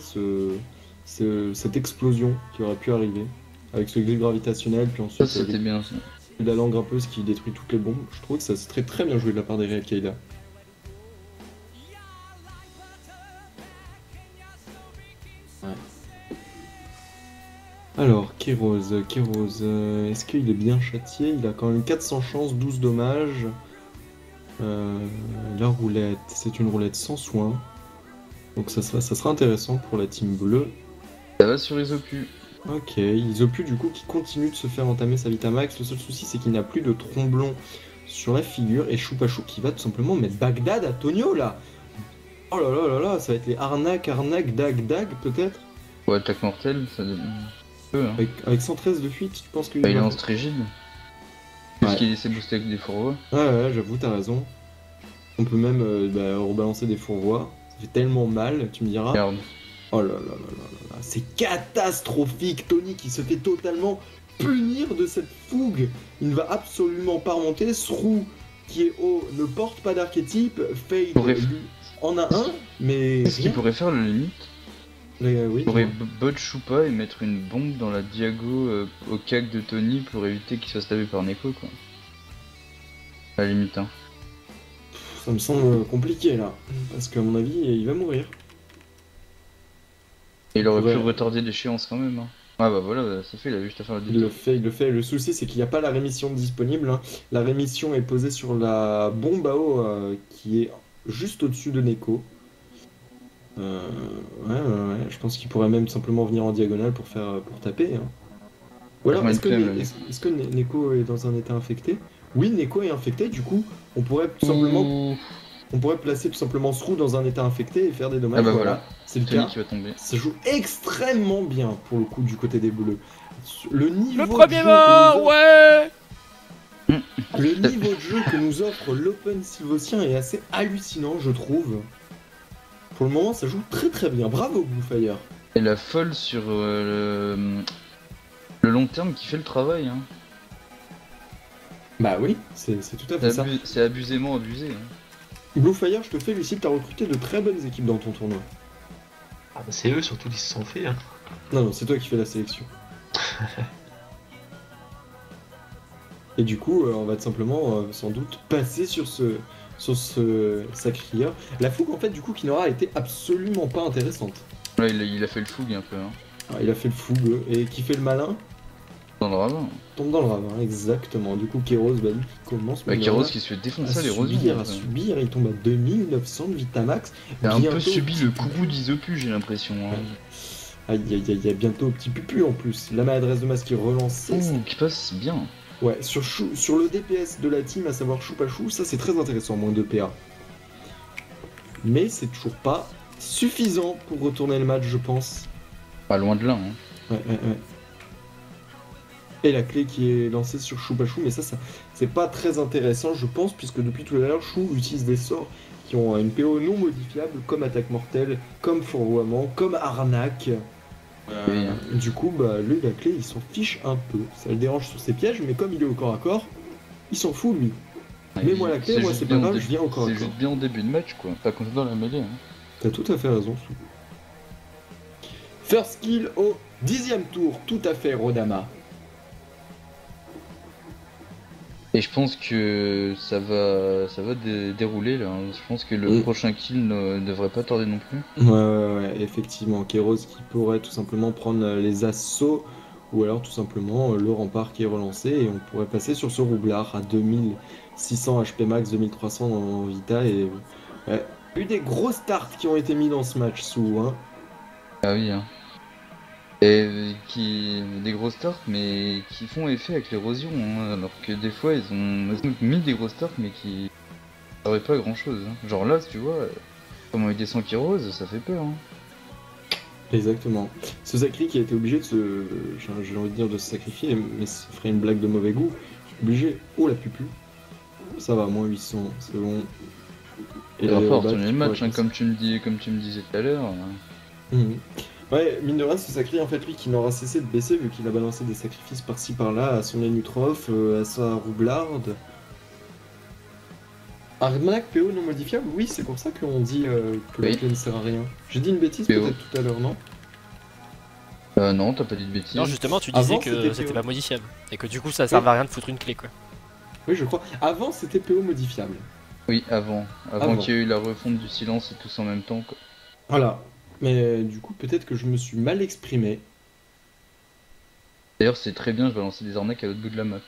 cette explosion qui aurait pu arriver. Avec ce glitch gravitationnel, puis Ça, ensuite c'était bien, ça. la langue grimpeuse qui détruit toutes les bombes. Je trouve que ça c'est très bien joué de la part des Real Qaïda. Ouais. Alors, Kéros, est-ce qu'il est bien châtié? Il a quand même 400 chances, 12 dommages. La roulette, c'est une roulette sans soin. Donc ça sera intéressant pour la team bleue. Ça va sur Isopu. Ok, Isopu du coup qui continue de se faire entamer sa Vitamax. Le seul souci c'est qu'il n'a plus de tromblon sur la figure. Et Choupachou qui va tout simplement mettre Bagdad à Tonio là. Oh là là là là, ça va être les arnaque, dag peut-être. Ouais, attaque mortelle, ça peut, hein. Avec 113 de fuite, tu penses qu'il Bah, il est va- en strigide. Ouais. Puisqu'il essaie de booster avec des fourreaux. Ouais, j'avoue, t'as raison. On peut même rebalancer des fourvois. Ça fait tellement mal, tu me diras. Regarde. Oh là là là là là là, c'est catastrophique. Tony qui se fait totalement punir de cette fougue. Il ne va absolument pas remonter. Srou qui est haut ne porte pas d'archétype. Fade Pourrait- lui en a un, mais Qu'est-ce qu'il rien. pourrait faire le limite? Oui, Il pourrait bot Choupa et mettre une bombe dans la diago au cac de Tony pour éviter qu'il se fasse taper par Neko, quoi. À la limite, hein. ça me semble compliqué là, parce qu'à mon avis, il va mourir. Et il aurait Ouais. pu retarder l'échéance quand même, hein. Ouais, bah voilà, bah, ça fait, il a juste à faire le Il le détour. fait, il le fait. Le souci, c'est qu'il n'y a pas la rémission disponible. Hein. La rémission est posée sur la bombe à eau qui est juste au-dessus de Neko. Ouais. Je pense qu'il pourrait même simplement venir en diagonale pour taper. Hein. Ou alors, Ouais, est-ce que, même, là. est-ce que Neko est dans un état infecté? Oui, Neko est infecté. Du coup, on pourrait tout simplement, Ouh. on pourrait placer tout simplement Srou dans un état infecté et faire des dommages. Ah bah voilà. C'est le Tony cas. qui va tomber. Ça joue extrêmement bien pour le coup du côté des bleus. Le niveau Le de premier jeu que mort, nous offre- ouais. Le niveau de jeu que nous offre l'Open Sylvocien est assez hallucinant, je trouve. Pour le moment, ça joue très très bien. Bravo, Bluefire. Et la folle sur Le long terme qui fait le travail, hein. Bah oui, c'est tout à fait ça. C'est abusément abusé. Hein. Bluefire, je te félicite, t'as recruté de très bonnes équipes dans ton tournoi. Ah bah c'est eux surtout qui se sont fait. Hein. Non, c'est toi qui fais la sélection. Et du coup, on va tout simplement, sans doute, passer sur ce sacrieur. La fougue, en fait, du coup, qui n'aura été absolument pas intéressante. Ouais, il a fait le fougue un peu. Hein. Ah, il a fait le fougueux. Et qui fait le malin Dans le ravin. tombe dans le ravin, exactement. Du coup, Kéros, bah, lui, qui commence Bah, Kéros qui se fait défoncer à l'érosion. à subir, il tombe à 2900 de Vitamax. Il a un peu Bientôt, subi petit le pupu. coup d'Isopu, j'ai l'impression. Hein. Aïe, aïe, aïe, aïe, bientôt petit pupu en plus. La maladresse de masse qui est relancée. Ouh, qui passe bien. Ouais, sur le DPS de la team, à savoir Choupachou, ça c'est très intéressant, moins de PA. Mais c'est toujours pas suffisant pour retourner le match, je pense. Pas loin de là. Hein. Ouais. Et la clé qui est lancée sur Choupachou, mais ça c'est pas très intéressant, je pense, puisque depuis tout à l'heure, Chou utilise des sorts qui ont une PO non modifiable, comme attaque mortelle, comme fourvoiement, comme arnaque. Oui. Du coup, bah, lui, la clé, il s'en fiche un peu. Ça le dérange sur ses pièges, mais comme il est au corps à corps, il s'en fout, lui. Mais moi, la clé, moi, c'est pas grave, je viens au corps à C'est corps. juste bien au début de match, quoi. Pas quand dans la mêlée. Hein. T'as tout à fait raison, Sou. First kill au 10e tour, tout à fait, Rodama. Et je pense que ça va dérouler là. Hein. Je pense que le prochain kill ne devrait pas tarder non plus. Ouais, effectivement. Kéros qui pourrait tout simplement prendre les assauts, ou alors tout simplement le rempart qui est relancé, et on pourrait passer sur ce roublard à 2600 HP max, 2300 en Vita, et ouais. Il y a eu des gros starts qui ont été mis dans ce match, Sou, hein. Ah oui, hein. Et des gros starts, mais qui font effet avec l'érosion, hein, alors que des fois ils ont mis des gros starts, mais qui servaient pas à grand chose. Hein. Genre là, tu vois, comment il descend qui rose, ça fait peur. Hein. Exactement. Ce Zachary qui a été obligé de j'ai envie de dire de se sacrifier, mais ça ferait une blague de mauvais goût. Obligé. Oh la pupu. Ça va, moins 800, c'est bon. Et il va falloir retourner le match, hein, comme tu me disais tout à l'heure. Mmh. Ouais, mine de rien, ce Zachary, en fait, lui, qui n'aura cessé de baisser, vu qu'il a balancé des sacrifices par-ci par-là, à son Enutrof, à sa roublarde. Arnaque PO non modifiable, oui, c'est pour ça qu'on dit que la clé ne sert à rien. J'ai dit une bêtise PO. peut-être tout à l'heure, non? Non, t'as pas dit de bêtises. Non, justement, tu disais Avant, que c'était pas modifiable. Et que du coup, ça servait à rien de foutre une clé, quoi. Oui, je crois. Avant, c'était PO modifiable. Oui, avant qu'il y ait eu la refonte du silence et tous en même temps, quoi. Voilà. Mais du coup, peut-être que je me suis mal exprimé. D'ailleurs, c'est très bien, je vais lancer des arnaques à l'autre bout de la map.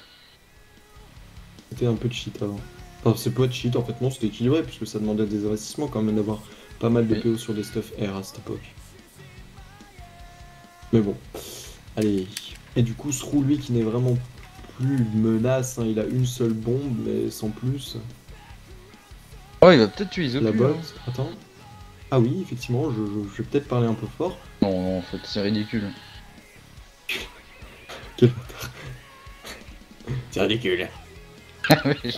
C'était un peu de cheat avant. Enfin, c'est pas de cheat, en fait, non, c'était équilibré, puisque ça demandait des investissements quand même d'avoir pas mal de Oui. PO sur des stuff R à cette époque. Mais bon. Allez. Et du coup, Srou, lui, qui n'est vraiment plus une menace, hein, il a une seule bombe, mais sans plus. Oh, il va peut-être tuer Isopu. La botte, attends. Ah oui, effectivement, je vais peut-être parler un peu fort. Non, en fait, c'est ridicule. Quel bâtard. C'est ridicule.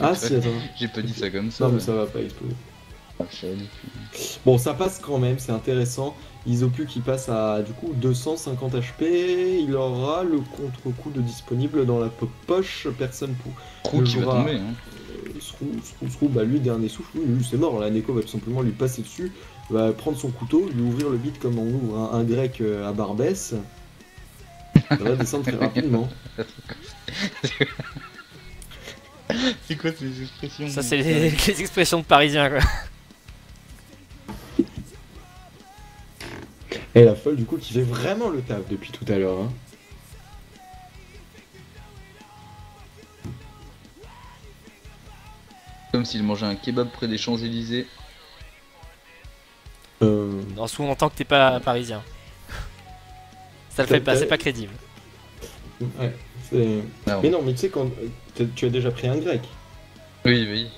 Ah si, attends. J'ai pas dit ça comme ça. Non, mais ça va pas exploser. Ah, c'est ridicule. Bon, ça passe quand même, c'est intéressant. Isopu qui passe à du coup 250 HP, il aura le contre-coup de disponible dans la poche, personne pour. Trou qui va tomber. Hein. Srou, bah lui, dernier souffle, lui c'est mort. La Neko va tout simplement lui passer dessus, va prendre son couteau, lui ouvrir le bit comme on ouvre un grec à Barbès. Ça va descendre très rapidement. C'est quoi ces expressions? Ça, c'est les expressions de Parisiens, quoi. Et la folle du coup qui fait vraiment le taf depuis tout à l'heure. Hein. Comme s'il mangeait un kebab près des Champs-Élysées. Non, souvent on entend que t'es pas parisien. Ça le fait pas, c'est pas crédible. Ouais, c'est... Ah, Mais non, mais tu sais, quand tu as déjà pris un grec, oui.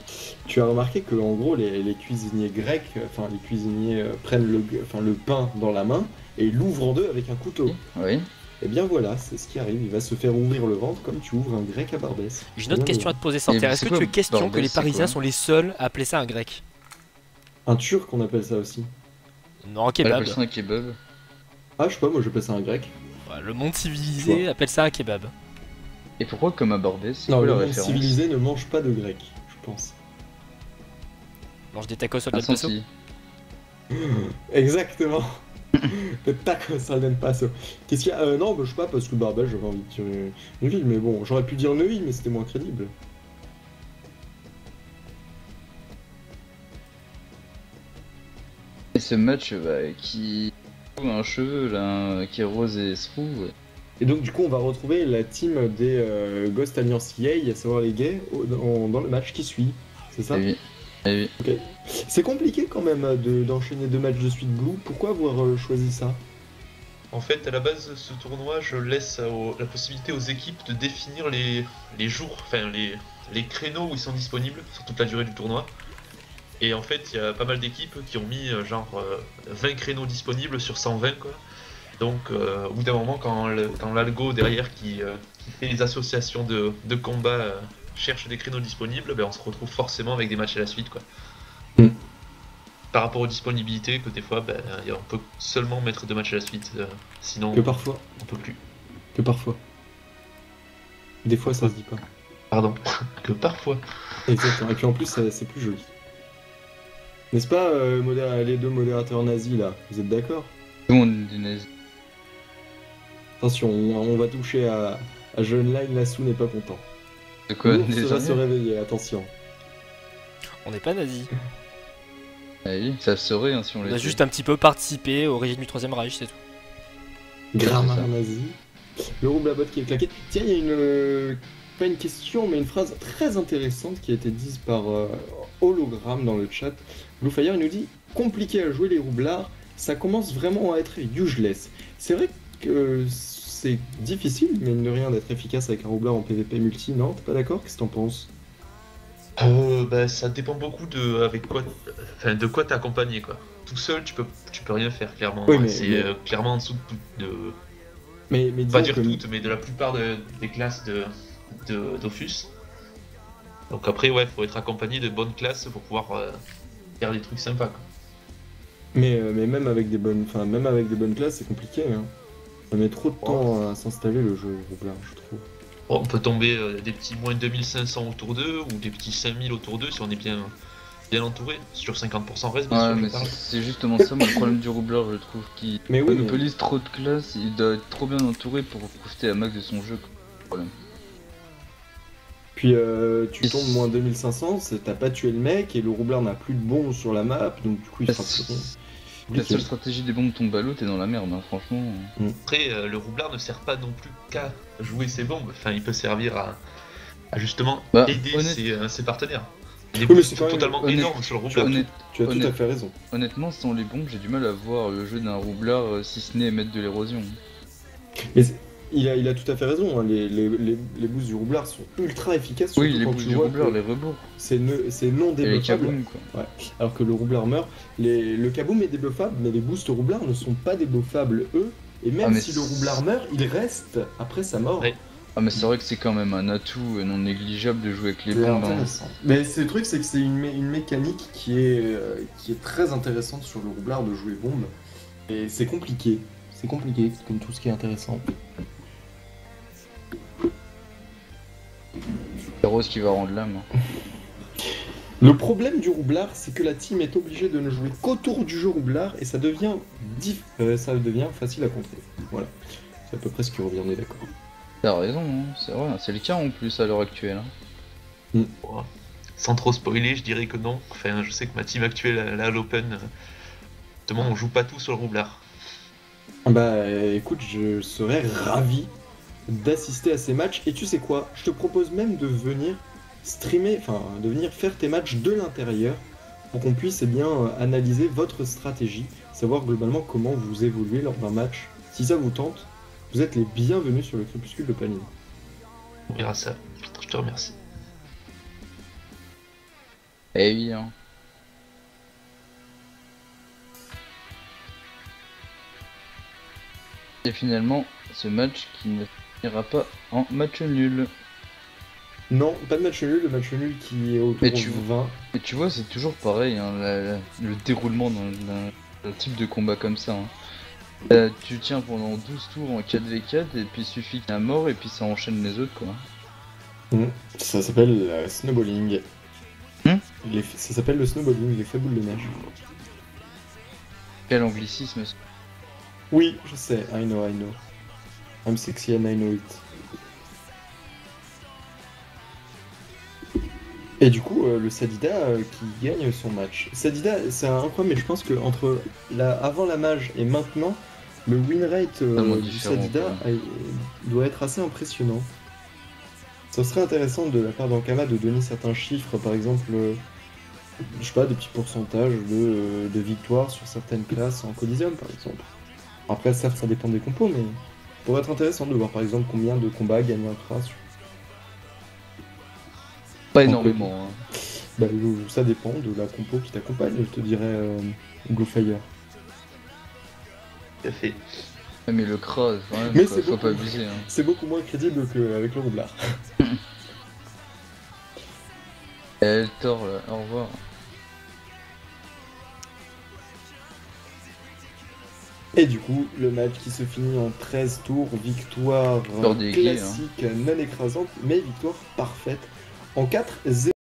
tu as remarqué que en gros les cuisiniers grecs, enfin les cuisiniers prennent le pain dans la main et l'ouvrent en deux avec un couteau. Oui. Et bien voilà, c'est ce qui arrive, il va se faire ouvrir le ventre comme tu ouvres un grec à Barbès. J'ai une autre question à te poser, Santerre. Est-ce que tu es question que les Parisiens sont les seuls à appeler ça un grec? Un turc on appelle ça aussi. Non, un kebab. On appelle ça un kebab. Ah je sais pas, moi j'appelle ça un grec. Ouais, Voilà, le monde civilisé appelle ça un kebab. Et pourquoi comme à Barbès? C'est Non, quoi le la monde référence? civilisé ne mange pas de grec, je pense. Mange des tacos au Ah, del Paso. si. Exactement. Le tacos al del Paso. Qu'est-ce qu'il y a Non, bah, je sais pas, parce que Barbès, j'avais envie de dire une ville, mais bon, j'aurais pu dire Neuilly, mais c'était moins crédible. Et ce match qui a un cheveu là, qui est rose et se trouve. Et donc, du coup, on va retrouver la team des Ghost Alliance EA, à savoir les gays, dans le match qui suit. C'est ça? Eh oui. Eh oui. C'est compliqué quand même d'enchaîner 2 matchs de suite Blue. Pourquoi avoir choisi ça? En fait, à la base, ce tournoi, je laisse la possibilité aux équipes de définir les jours, enfin les créneaux où ils sont disponibles sur toute la durée du tournoi. Et en fait, il y a pas mal d'équipes qui ont mis 20 créneaux disponibles sur 120 quoi. Donc au bout d'un moment, quand l'algo derrière qui fait les associations de combat cherche des créneaux disponibles, ben, on se retrouve forcément avec des matchs à la suite quoi. Mm. Par rapport aux disponibilités, que des fois ben, on peut seulement mettre 2 matchs à la suite, sinon Que parfois. on peut plus. Que parfois. Des fois, ça se dit pas. Pardon, que parfois. Exactement. Et puis en plus, c'est plus joli. N'est-ce pas, les 2 modérateurs nazis là? Vous êtes d'accord? Tout le monde est nazi. Attention, on va toucher à Jeune Line, Lassou n'est pas content. De quoi L'ours des va se années? réveiller, attention. On n'est pas nazi. Ah oui, ça serait hein, si on On a l'était. juste un petit peu participé au régime du Troisième Reich, c'est tout. Grammaire c'est ça. nazi. Le rouble à botte qui est claqué. Tiens, il y a une. Pas une question, mais une phrase très intéressante qui a été dite par Hologramme dans le chat. Bluefire, il nous dit: compliqué à jouer les roublards, ça commence vraiment à être useless. C'est vrai que c'est difficile, mais de rien, d'être efficace avec un roublard en PvP multi, non? T'es pas d'accord? Qu'est-ce que t'en penses? Bah, ça dépend beaucoup de quoi t'es accompagné quoi. Tout seul tu peux rien faire clairement. Oui, mais- c'est mais- clairement en dessous de Mais pas disons dire que. toutes, mais de la plupart des classes de Dofus. Donc après ouais, faut être accompagné de bonnes classes pour pouvoir faire des trucs sympas quoi. Mais même avec des bonnes, même avec des bonnes classes, c'est compliqué. Hein. Ça met trop de temps à s'installer le jeu roublard, je trouve. Bon, on peut tomber des petits moins 2500 autour d'eux ou des petits 5000 autour d'eux si on est bien entouré. Sur 50% reste bien Ouais, sûr, mais je parle. c'est justement ça mon problème du roublard, je trouve, qui Mais oui, mais- monopolise trop de classes, il doit être trop bien entouré pour profiter à max de son jeu. Quoi. Problème. Puis tu tombes moins 2500, t'as pas tué le mec et le roublard n'a plus de bombes sur la map, donc du coup il La fera plus rien. La seule stratégie des bombes tombe à l'eau, t'es dans la merde, hein, franchement. Après, le roublard ne sert pas non plus qu'à jouer ses bombes. Enfin, il peut servir à justement Bah, aider honnête- ses partenaires. Il y a Oui, des mais boosts c'est quand même totalement honnête- énormes sur le roublard. Tu as tout à Honnête- fait raison. Honnêtement, sans les bombes, j'ai du mal à voir le jeu d'un roublard si ce n'est mettre de l'érosion. Mais il a tout à fait raison, hein. Les boosts du roublard sont ultra efficaces, surtout Oui, les quand boosts tu du vois roublard, que les rebours. c'est non Et les débuffable. kaboom, quoi. Alors que le roublard meurt, le kaboom est débuffable, mais les boosts roublards ne sont pas débuffables eux. Et même Ah, mais si le roublard meurt, il reste après sa mort. Ouais. Ah, mais c'est vrai que c'est quand même un atout non négligeable de jouer avec les C'est bombes. hein. intéressant. Mais le truc, c'est que c'est une mécanique qui est très intéressante sur le roublard de jouer bombe. Et c'est compliqué. C'est compliqué, comme tout ce qui est intéressant. C'est Rose qui va rendre l'âme. hein. Le problème du roublard, c'est que la team est obligée de ne jouer qu'autour du jeu roublard et ça devient facile à contrer. Voilà. C'est à peu près ce qui revient, on est d'accord. T'as raison, hein, c'est vrai, c'est le cas en plus à l'heure actuelle. hein. Sans trop spoiler, je dirais que non. Enfin, je sais que ma team actuelle, là, à l'Open, justement, on joue pas tout sur le roublard. Bah écoute, je serais ravi d'assister à ces matchs. Et tu sais quoi? Je te propose même de venir streamer, enfin de venir faire tes matchs de l'intérieur pour qu'on puisse analyser votre stratégie, savoir globalement comment vous évoluez lors d'un match. Si ça vous tente, vous êtes les bienvenus sur le crépuscule de Planning. On verra ça. Je te remercie. Eh oui, hein. Et finalement, ce match qui ne finira pas en match nul. Non, pas de match nul, le match nul qui est autour Mais de tu- 20. Et tu vois, c'est toujours pareil, hein, le déroulement d'un type de combat comme ça. hein. Tu tiens pendant 12 tours en 4v4 et puis il suffit qu'il y ait un mort et puis ça enchaîne les autres quoi. Ça s'appelle snowballing. Hmm Ça s'appelle le snowballing, l'effet boule de neige. Quel anglicisme. Oui, je sais, I know. I'm sexy and I know it. Et du coup, le Sadida qui gagne son match. Sadida, c'est incroyable, mais je pense que avant la mage et maintenant, le win rate Tellement du différent, Sadida doit être assez impressionnant. Ça serait intéressant de la part d'Ankama de donner certains chiffres, par exemple, je sais pas, des petits pourcentages de victoires sur certaines classes en Coliseum, par exemple. Après, certes, ça dépend des compos, mais ça pourrait être intéressant de voir, par exemple, combien de combats gagnent un Kras. Pas énormément. Hein. Bah, ça dépend de la compo qui t'accompagne, je te dirais Glowfire. Tout à fait. Ouais, mais le Kras, quand même, Mais quoi, c'est faut beaucoup- pas abuser. Hein. C'est beaucoup moins crédible qu'avec le roublard. Elle tord là, au revoir. Et du coup, le match qui se finit en 13 tours, victoire Score des gays, classique, non écrasante, mais victoire parfaite en 4-0.